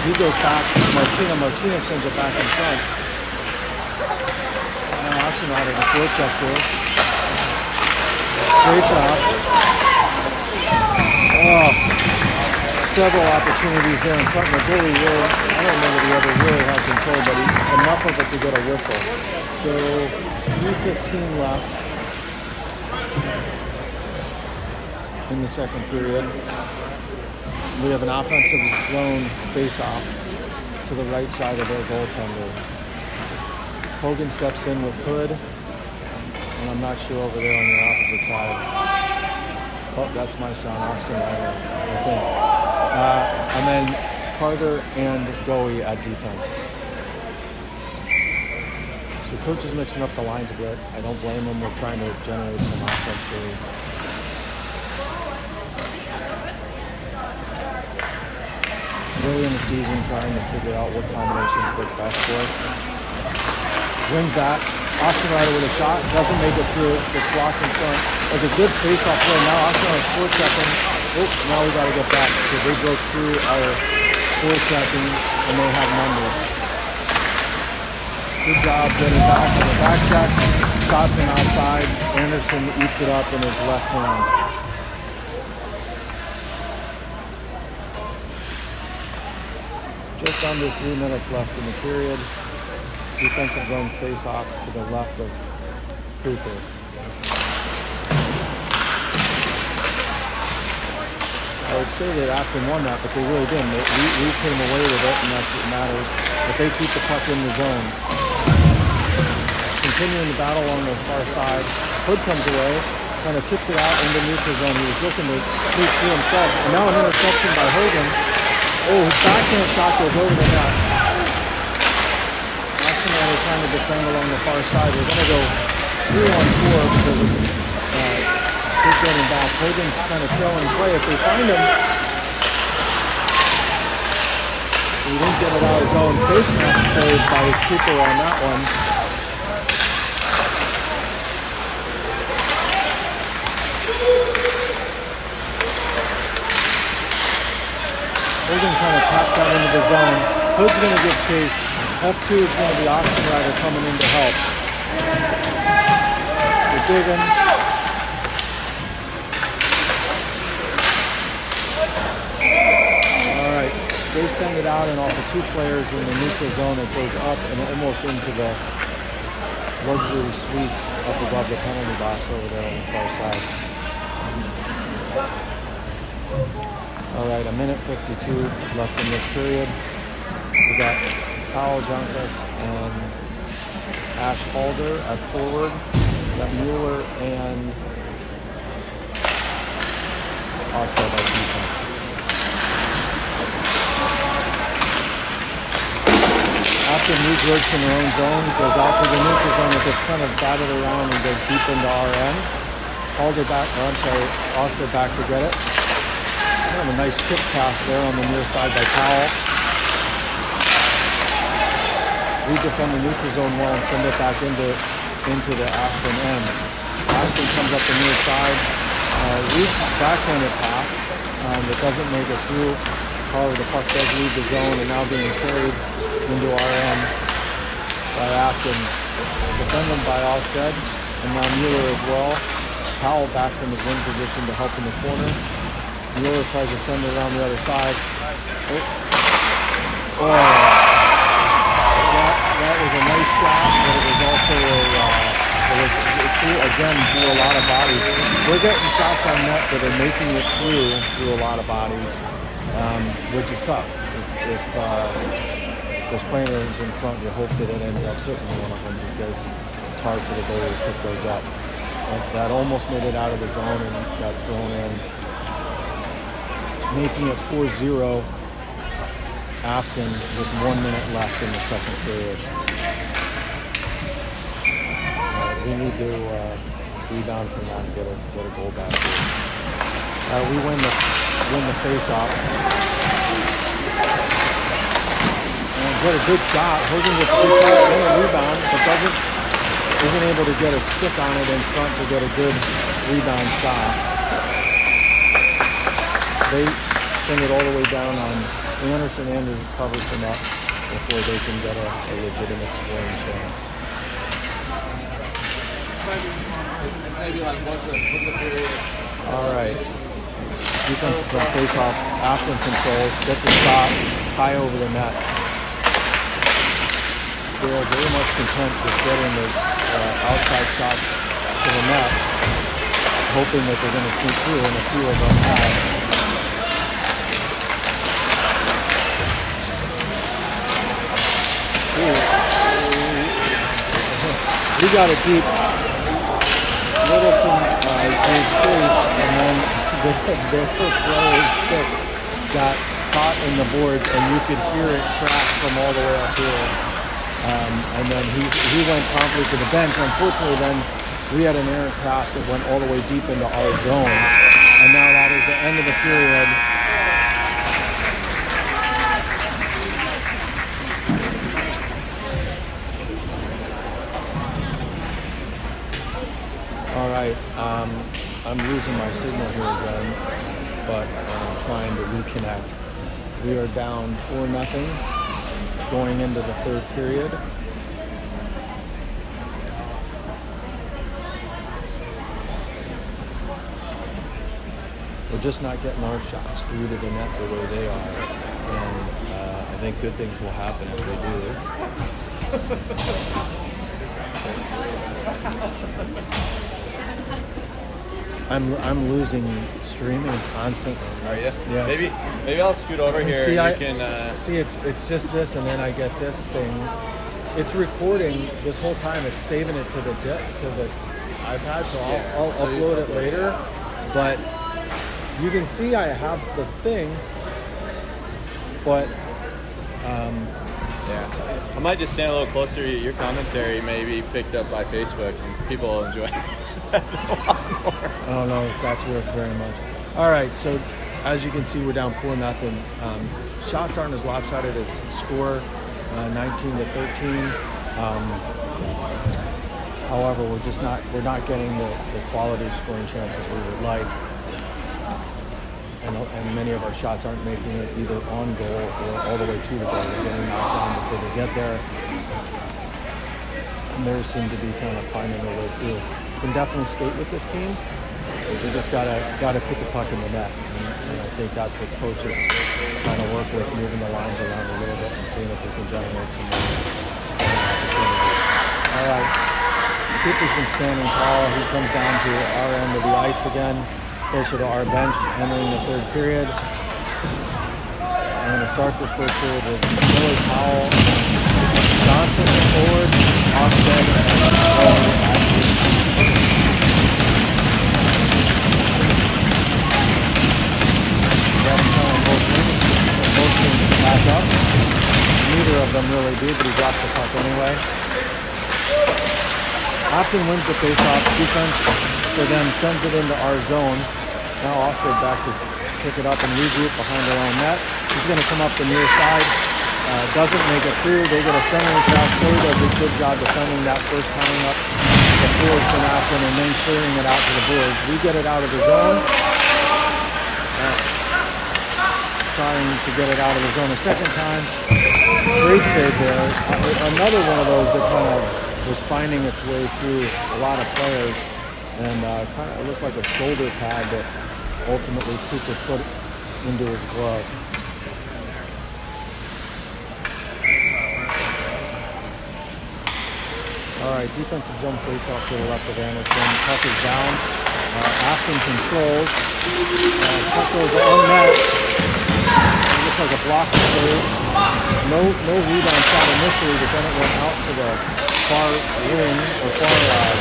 Speaker 1: He goes back. Martinez sends it back in front. Oxenrider the forecheck here. Great job. Several opportunities there in front of the goalie. I don't know that he ever really had control, but enough of it to get a whistle. So 3:15 left in the second period. We have an offensive zone face-off to the right side of their goaltender. Hogan steps in with Hood, and I'm not sure over there on the opposite side. Oh, that's my son, Oxenrider, I think. And then Carter and Goey at defense. coach is mixing up the lines a bit. I don't blame him. We're trying to generate some offense here. Early in the season, trying to figure out what combinations work best for us. Wins that. Austin Ryder with a shot. Doesn't make it through. Gets blocked in front. There's a good face-off play. Now Austin Ryder forechecking. Oh, now we got to get back because they broke through our forechecking and they have numbers. Good job getting back on the back check. Shot from outside. Anderson eats it up in his left hand. Just under 3 minutes left in the period. Defensive zone face-off to the left of Cooper. I would say that Affton won that, but they really didn't. We came away with it, and that's what matters. But they keep the puck in the zone. Continuing the battle along the far side. Hood comes away, kind of tips it out into neutral zone. He was looking to sneak through himself. And now an interception by Hogan. Oh, his backhand shot goes over the net. Austin and they're trying to defend along the far side. We're going to go 3-on-4 because of Quick getting back. Hogan's kind of trailing play. If they find him, he didn't get it out of his own. Face mask saved by Cooper on that one. Hogan kind of taps that into the zone. Hood's going to give chase. F2 is going to be Austin Ryder coming in to help. They're digging. All right, they send it out and off of 2 players in the neutral zone. It goes up and almost into the luxury suites up above the penalty box over there on the far side. All right, a minute 52 left in this period. We got Powell, Junkus, and Ash Halder at forward. We got Mueller and Ostad at defense. After News works in their own zone, goes out to the neutral zone. It gets kind of batted around and goes deep into our end. Halder back, Ostad back to get it. Kind of a nice kick pass there on the near side by Powell. We defend the neutral zone well and send it back into the Ashton end. Ashton comes up the near side. Weak backhanded pass that doesn't make it through. However, the puck does leave the zone and now being carried into our end by Affton. Defended by Ostad and now Mueller as well. Powell back from his wing position to help in the corner. Mueller tries to send it around the other side. That was a nice shot, but it was also through a lot of bodies. We're getting shots on net that are making it through a lot of bodies, which is tough. If there's players in front, you hope that it ends up hitting one of them because it's hard for the goalie to pick those up. That almost made it out of the zone and got thrown in. Making it 4-0 Affton with 1 minute left in the second period. We need to rebound from that and get a goal back. We win the face-off. And get a good shot. Hogan gets a good shot and a rebound, but isn't able to get a stick on it in front to get a good rebound shot. They send it all the way down on Anderson. Anderson covers him up before they can get a legitimate scoring chance.
Speaker 3: Maybe like what's the period?
Speaker 1: All right. Defensive face-off. Affton controls, gets a shot high over the net. They're very much content just getting those outside shots to the net, hoping that they're going to sneak through, and a few of them have. We got it deep. Littleton gave chase, and then their player's stick got caught in the boards, and you could hear it crack from all the way up here. And then he went promptly to the bench. Unfortunately, then we had an errant pass that went all the way deep into our zone. And now that is the end of the period. All right, I'm losing my signal here again, but I'm trying to reconnect. We are down 4-0 going into the third period. We're just not getting our shots through to the net the way they are, and I think good things will happen if they do. I'm losing streaming constantly.
Speaker 3: Are you?
Speaker 1: Yeah.
Speaker 3: Maybe I'll scoot over here.
Speaker 1: See,
Speaker 3: and you can.
Speaker 1: See, it's just this, and then I get this thing. It's recording this whole time. It's saving it to the iPad, so I'll upload it later. But you can see I have the thing, but
Speaker 3: yeah, I might just stand a little closer. Your commentary may be picked up by Facebook, and people will enjoy it.
Speaker 1: I don't know if that's worth very much. All right, so as you can see, we're down 4-0. Shots aren't as lopsided as the score, 19-13. However, we're not getting the quality scoring chances we would like, and many of our shots aren't making it either on goal or all the way to the goal. They're getting knocked down before they get there, and they seem to be kind of finding their way through. Can definitely skate with this team. We just gotta put the puck in the net, and I think that's what coach is trying to work with, moving the lines around a little bit and seeing if we can generate some more scoring opportunities. All right, Cooper's been standing tall. He comes down to our end of the ice again, closer to our bench, entering the third period. I'm going to start this third period with Billy Powell, Johnson forward, Oxted, and Owen at both teams back up. Neither of them really do, but he dropped the puck anyway. Affton wins the face-off. Defense for them sends it into our zone. Now Oster back to pick it up and regroup behind their own net. He's going to come up the near side. Doesn't make it through. They get a centering pass. He does a good job defending that first, tying up the forward from Affton and then clearing it out to the boards. We get it out of the zone. Trying to get it out of the zone a second time. Great save there. Another one of those that kind of was finding its way through a lot of players, and kind of looked like a shoulder pad that ultimately Cooper put into his glove. All right, defensive zone face-off to the left of Anderson. Puck is down. Affton controls. Puck goes on net. It looks like a block save. No rebound shot initially, but then it went out to the far wing or far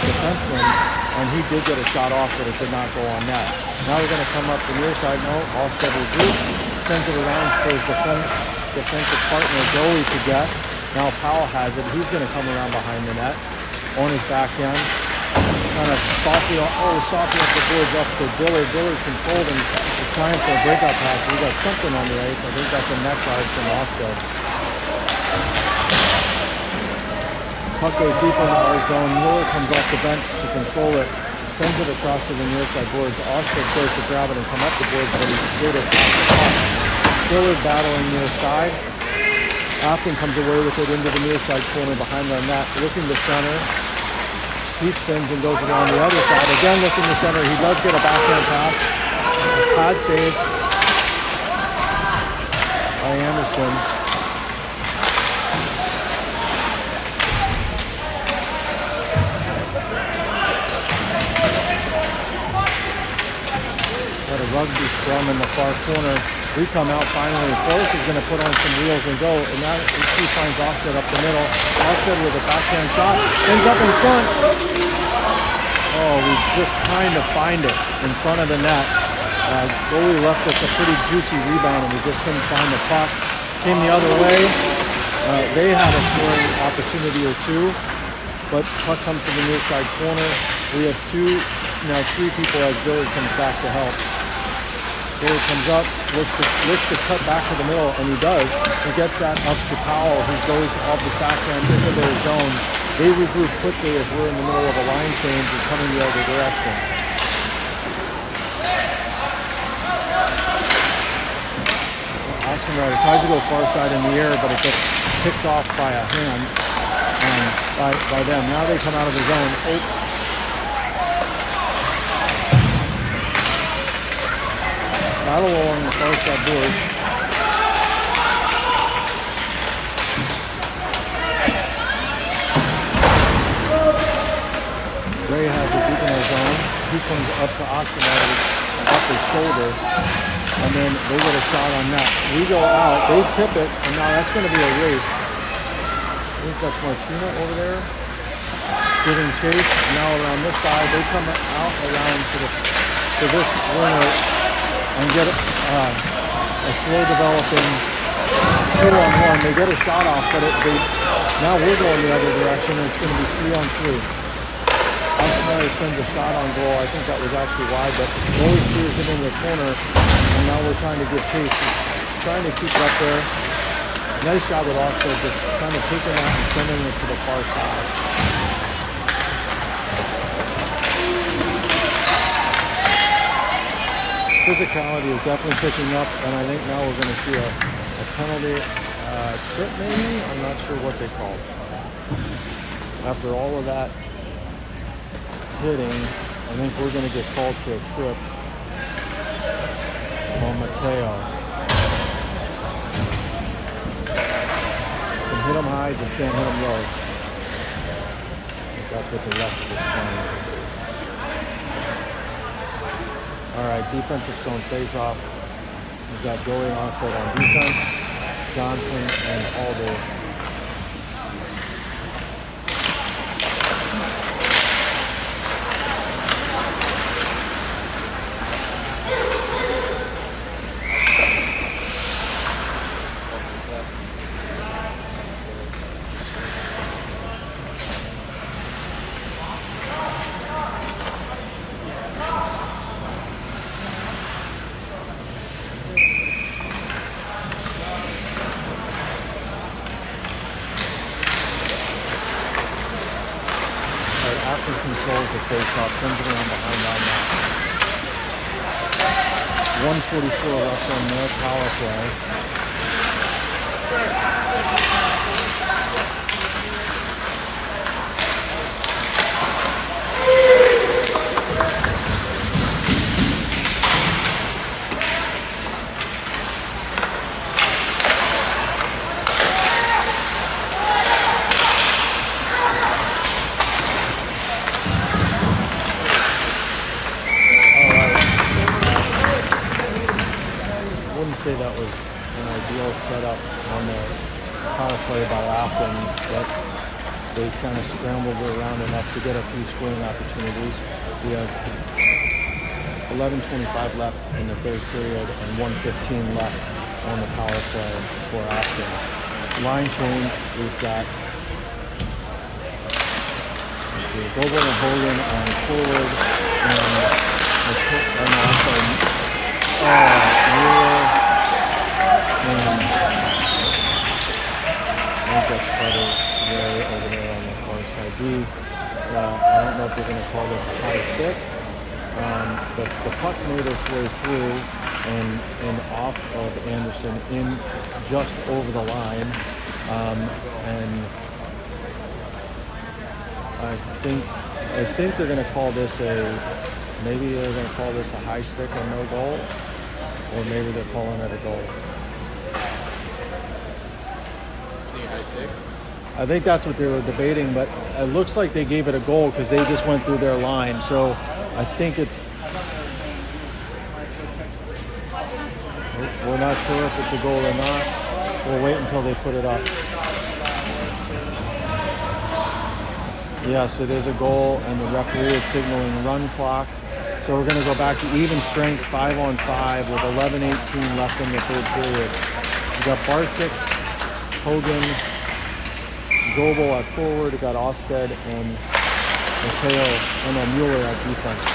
Speaker 1: defenseman, and he did get a shot off, but it did not go on net. Now we're going to come up the near side. No, Allstead regroups, sends it around for his defensive partner Joey to get. Now Powell has it. He's going to come around behind the net on his back end. Kind of softly up the boards up to Dillard. Dillard controlled and is trying for a breakout pass. We got something on the ice. I think that's a net charge from Allstead. Puck goes deep into our zone. Miller comes off the bench to control it. Sends it across to the near side boards. Allstead goes to grab it and come up the boards, but he's skated past the puck. Dillard battling near side. Affton comes away with it into the near side corner behind their net, looking to center. He spins and goes around the other side. Again, looking to center. He does get a backhand pass. Pad save by Anderson. Got a rugby scrum in the far corner. We come out finally. Forrest is going to put on some wheels and go, and now he finds Allstead up the middle. Allstead with a backhand shot, ends up in front. Oh, we just trying to find it in front of the net. Goalie left us a pretty juicy rebound, and we just couldn't find the puck. Came the other way. They had a scoring opportunity or two, but puck comes to the near side corner. We have three people as Dillard comes back to help. Dillard comes up, looks to cut back to the middle, and he does. He gets that up to Powell, who goes off his backhand into their zone. They regroup quickly as we're in the middle of a line change and coming the other direction. Oxenrider tries to go far side in the air, but it gets picked off by a hand and by them. Now they come out of the zone. Battle along the far side boards. Ray has a deep in our zone. He comes up to Oxenrider off his shoulder, and then they get a shot on that. We go out, they tip it, and now that's going to be a race. I think that's Martina over there giving chase. Now around this side, they come out around to this winner and get a slow developing 2-on-1. They get a shot off, but now we're going the other direction, and it's going to be 3-on-3. Oxenrider sends a shot on goal. I think that was actually wide, but always steers it in the corner, and now we're trying to give chase, trying to keep it up there. Nice job with Oscar, just kind of taking that and sending it to the far side. Physicality is definitely picking up, and I think now we're going to see a penalty trip maybe? I'm not sure what they call it. After all of that hitting, I think we're going to get called for a trip on Mateo. Can hit him high, just can't hit him low. I think that's what the ref is explaining. Alright, defensive zone face-off. We've got Joey Oswald on defense, Johnson and Alder. Affton controls the face-off, sends it around behind our net. 1:44 left on their power play. Say that was an ideal setup on the power play by Affton, but they kind of scrambled around enough to get a few scoring opportunities. We have 11:25 left in the third period and 1:15 left on the power play for Affton. Line change, we've got Goebel and Hogan on forward, I think that's better way over there on the far side B. I don't know if they're going to call this a high stick, but the puck made its way through and off of Anderson in just over the line, and I think they're going to call this maybe they're going to call this a high stick and no goal, or maybe they're calling it a goal. I think that's what they were debating, but it looks like they gave it a goal because they just went through their line. So I think we're not sure if it's a goal or not. We'll wait until they put it up. Yes, it is a goal, and the referee is signaling run clock. So we're going to go back to even strength, 5-on-5 with 11:18 left in the third period. We got Barczyk Hogan, Goebel at forward. We got Osted and Mateo and then Mueller at defense.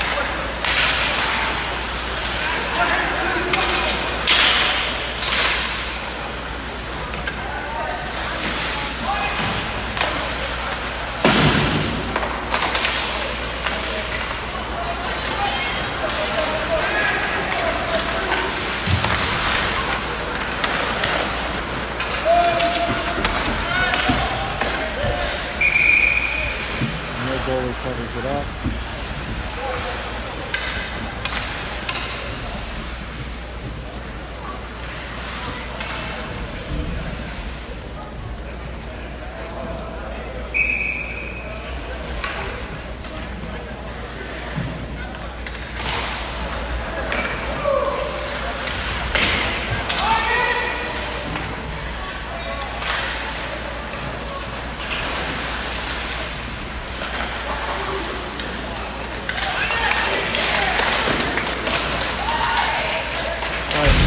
Speaker 1: Goalie covers it up.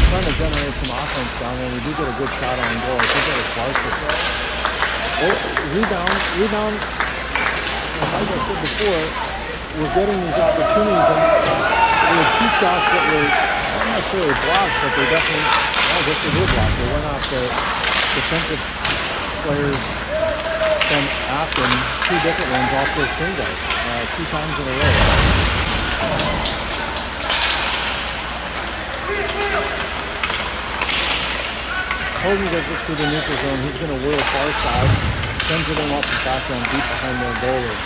Speaker 1: Trying to generate some offense down there. We do get a good shot on goal. I think that was Barca. Oh, rebound. Like I said before, we're getting these opportunities, and we had two shots that were not necessarily blocked, but they definitely, I guess they were blocked. They went off the defensive players from Affton, two different ones off their shin guards, 2 times in a row. Hogan gets it through the neutral zone. He's going to whirl far side, sends it in off the background deep behind their goalie.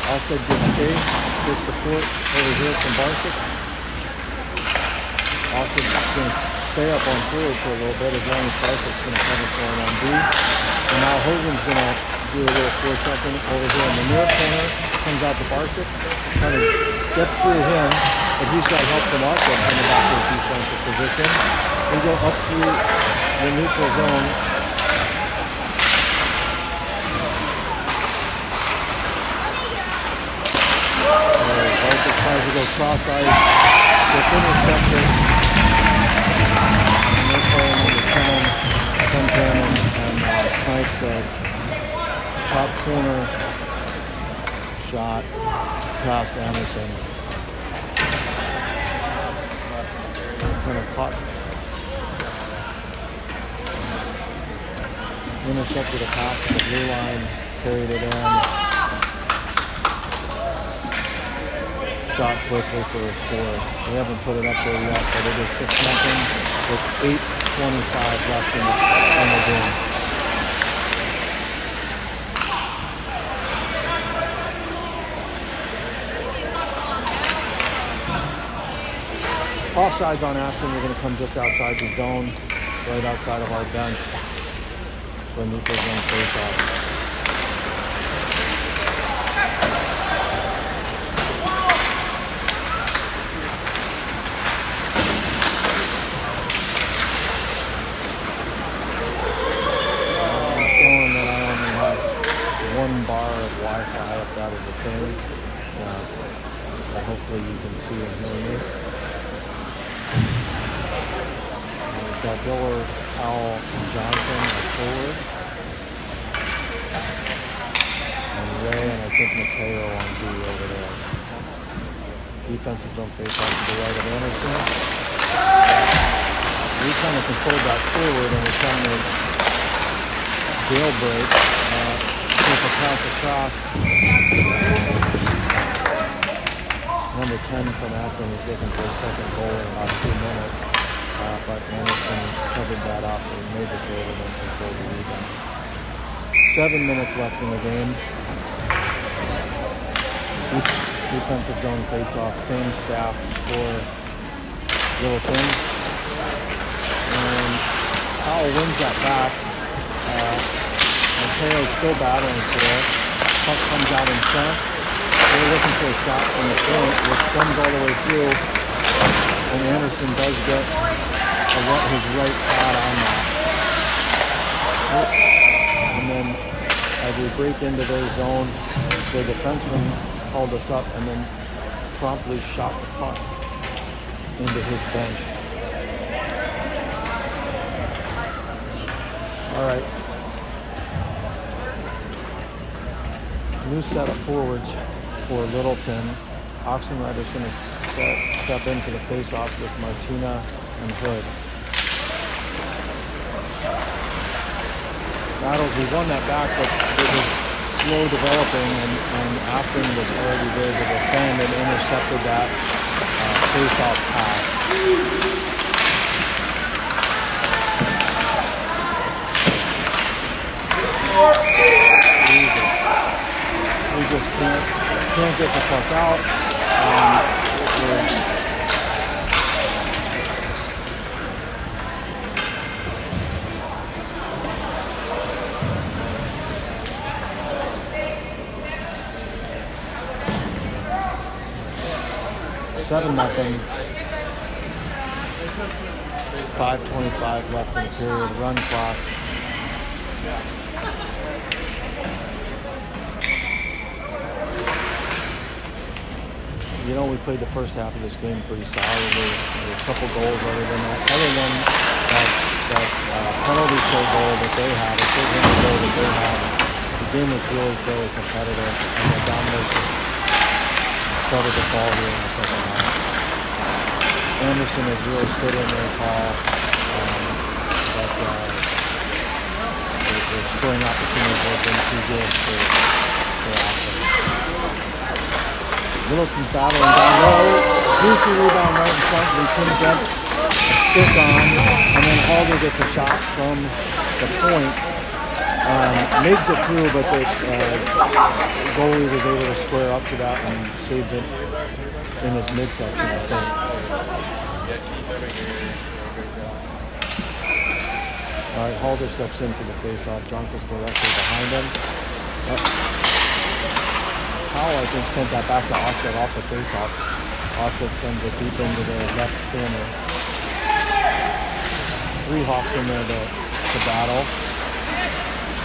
Speaker 1: Also good chase, good support over here from Barsic. Also going to stay up on forward for a little bit as long as Barsic's going to cover for him on B. And now Hogan's going to do a little forechecking over here in the near corner. Comes out to Barsic, kind of gets through him, but he's got help from Arco coming back to his defensive position. We go up through the neutral zone. Barsic tries to go cross ice, gets intercepted, and they're playing number 10 comes in and snipes a top corner shot past Anderson. Kind of caught. Intercepted a pass on the blue line, carried it in. Shot quickly for a score. They haven't put it up there yet, but it is 6-0 with 8:25 left in the game. Offsides on Affton. We're going to come just outside the zone, right outside of our bench. When neutral zone face off. I'm showing that I only have 1 bar of Wi-Fi, if that is a thing. But hopefully you can see and hear me. We've got Diller, Powell, and Johnson at forward. And Ray and I think Mateo on D over there. Defensive zone face-off to the right of Anderson. We kind of controlled that forward and we're trying to jailbreak. Take a pass across. Number 10 from Affton is looking for a second goal in about 2 minutes. But Anderson covered that up and made the save and then controlled the rebound. 7 minutes left in the game. Defensive zone face-off, same staff for Littleton. And Powell wins that back. Mateo's still battling for it. Puck comes out in front. They're looking for a shot from the front, which comes all the way through. And Anderson does get his right pad on that. And then as we break into their zone, the defenseman called us up and then promptly shot the puck into his bench. All right, New set of forwards for Littleton. Oxenrider's going to step in for the face-off with Martina and Hood. Battles, we won that back, but it was slow developing, and Affton was already there to defend and intercepted that face-off pass. Jesus. We just can't get the fuck out. Seven nothing. 5:25 left in the period. Run clock. You know, we played the first half of this game pretty solidly. There were a couple goals other than that penalty kill goal that they had, a short-handed goal that they had. The game was really fairly competitive, and the Dominic just started to fall here in the second half. Anderson has really stood in there tall, but the scoring opportunities have been too good for Affton. Littleton's battling down low. Juicy rebound right in front. We couldn't get a stick on. And then Halder gets a shot from the point. Makes it through, but the goalie was able to square up to that and saves it in his midsection, I think. All right, Halder steps in for the face-off. Jonkus directly behind him. Powell, I think, sent that back to Osted off the face-off. Osted sends it deep into the left corner. Three Hawks in there to battle.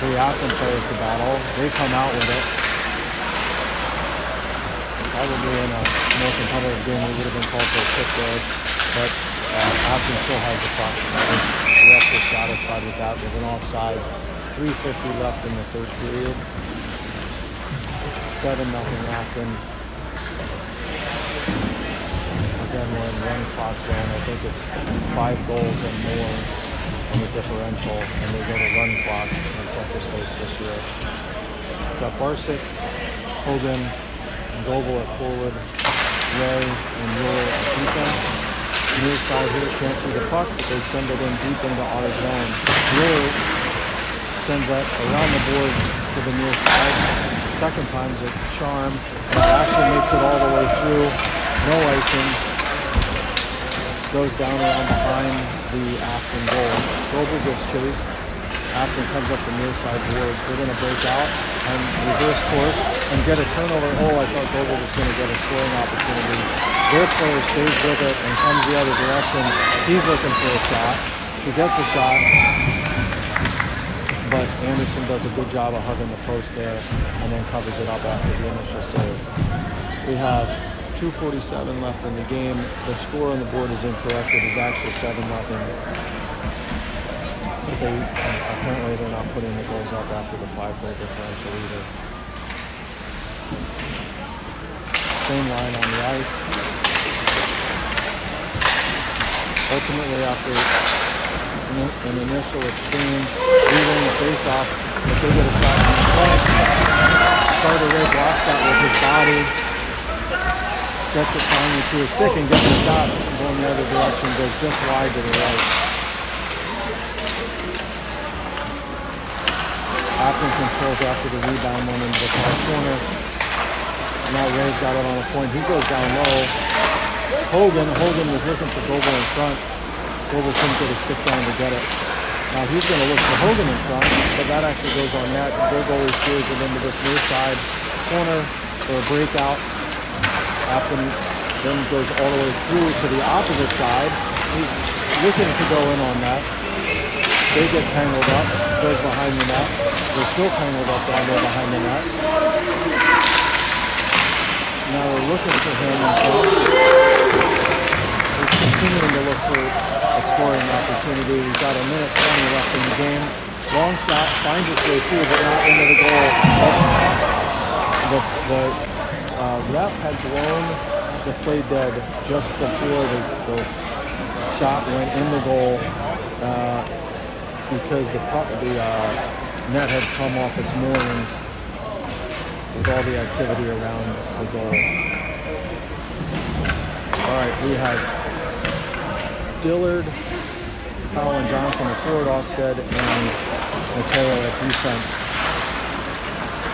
Speaker 1: Three Affton players to battle. They come out with it. Probably in a more competitive game, we would have been called for a kick there. But Affton still has the puck. The refs are satisfied with that. There's an offsides. 3:50 left in the third period. 7-0 Affton. Again, we're in run clock zone. I think it's 5 goals and more in the differential, and they go to run clock in Central States this year. We've got Barsic, Hogan, and Goebel at forward, Ray and Mueller at defense. Near side here, can't see the puck, but they send it in deep into our zone. Mueller sends that around the boards to the near side. Second time's a charm, and actually makes it all the way through. No icing. Goes down around behind the Affton goal. Goebel gets chased. Affton comes up the near side board. They're going to break out and reverse course and get a turnover. Oh, I thought Goebel was going to get a scoring opportunity. Their player stays with it and comes the other direction. He's looking for a shot. He gets a shot. But Anderson does a good job of hugging the post there and then covers it up after the initial save. We have 2:47 left in the game. The score on the board is incorrect. It is actually 7-0. But apparently they're not putting the goals up after the 5-goal differential either. Same line on the ice. Ultimately, after an initial exchange, leaving the face-off, but they get a shot from the flank. Carter Ray blocks that with his body, gets it finally to his stick and gets a shot going the other direction, goes just wide to the right. Affton controls after the rebound, went into the far corner. Now Ray's got it on the point. He goes down low. Hogan was looking for Goebel in front. Goebel couldn't get a stick down to get it. Now he's going to look for Hogan in front, but that actually goes on net. Their goalie steers it into this near side corner for a breakout. Affton then goes all the way through to the opposite side. He's looking to go in on that. They get tangled up, goes behind the net. They're still tangled up down there behind the net. Now we're looking for him in front. We're continuing to look for a scoring opportunity. We've got a minute 20 left in the game. Long shot, finds its way through, but not into the goal. The ref had blown the play dead just before the shot went in the goal because the net had come off its moorings with all the activity around the goal. All right, we have Dillard, Fallon Johnson at forward, Austed, and Mateo at defense.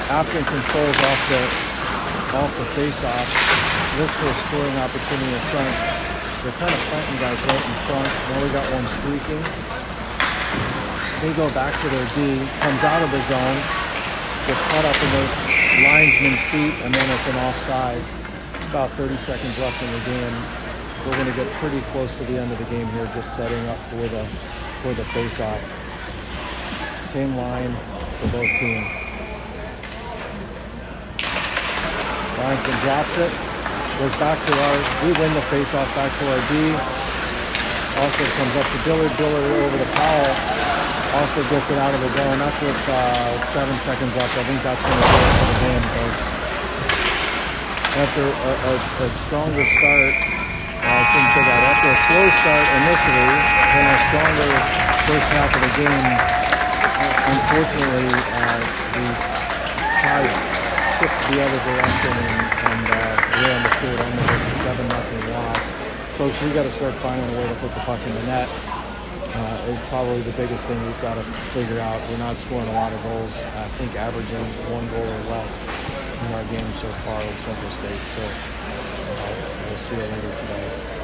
Speaker 1: Affton controls off the face-off, look for a scoring opportunity in front. They're kind of planting guys right in front. Now we got one streaking. They go back to their D, comes out of the zone, gets caught up in the linesman's feet, and then it's an offsides. It's about 30 seconds left in the game. We're going to get pretty close to the end of the game here, just setting up for the face-off. Same line for both teams. Linesman drops it, goes back to we win the face-off back to our D. Also comes up to Dillard over the Powell. Also gets it out of the zone. That's with 7 seconds left. I think that's going to do it for the game, folks. After a stronger start, I shouldn't say that. After a slow start initially, then a stronger first half of the game, unfortunately, the tide tipped the other direction, and we're on the short end of this, a 7-0 loss. Folks, we got to start finding a way to put the puck in the net. Is probably the biggest thing we've got to figure out. We're not scoring a lot of goals. I think averaging 1 goal or less in our game so far with Central State. So we'll see you later today.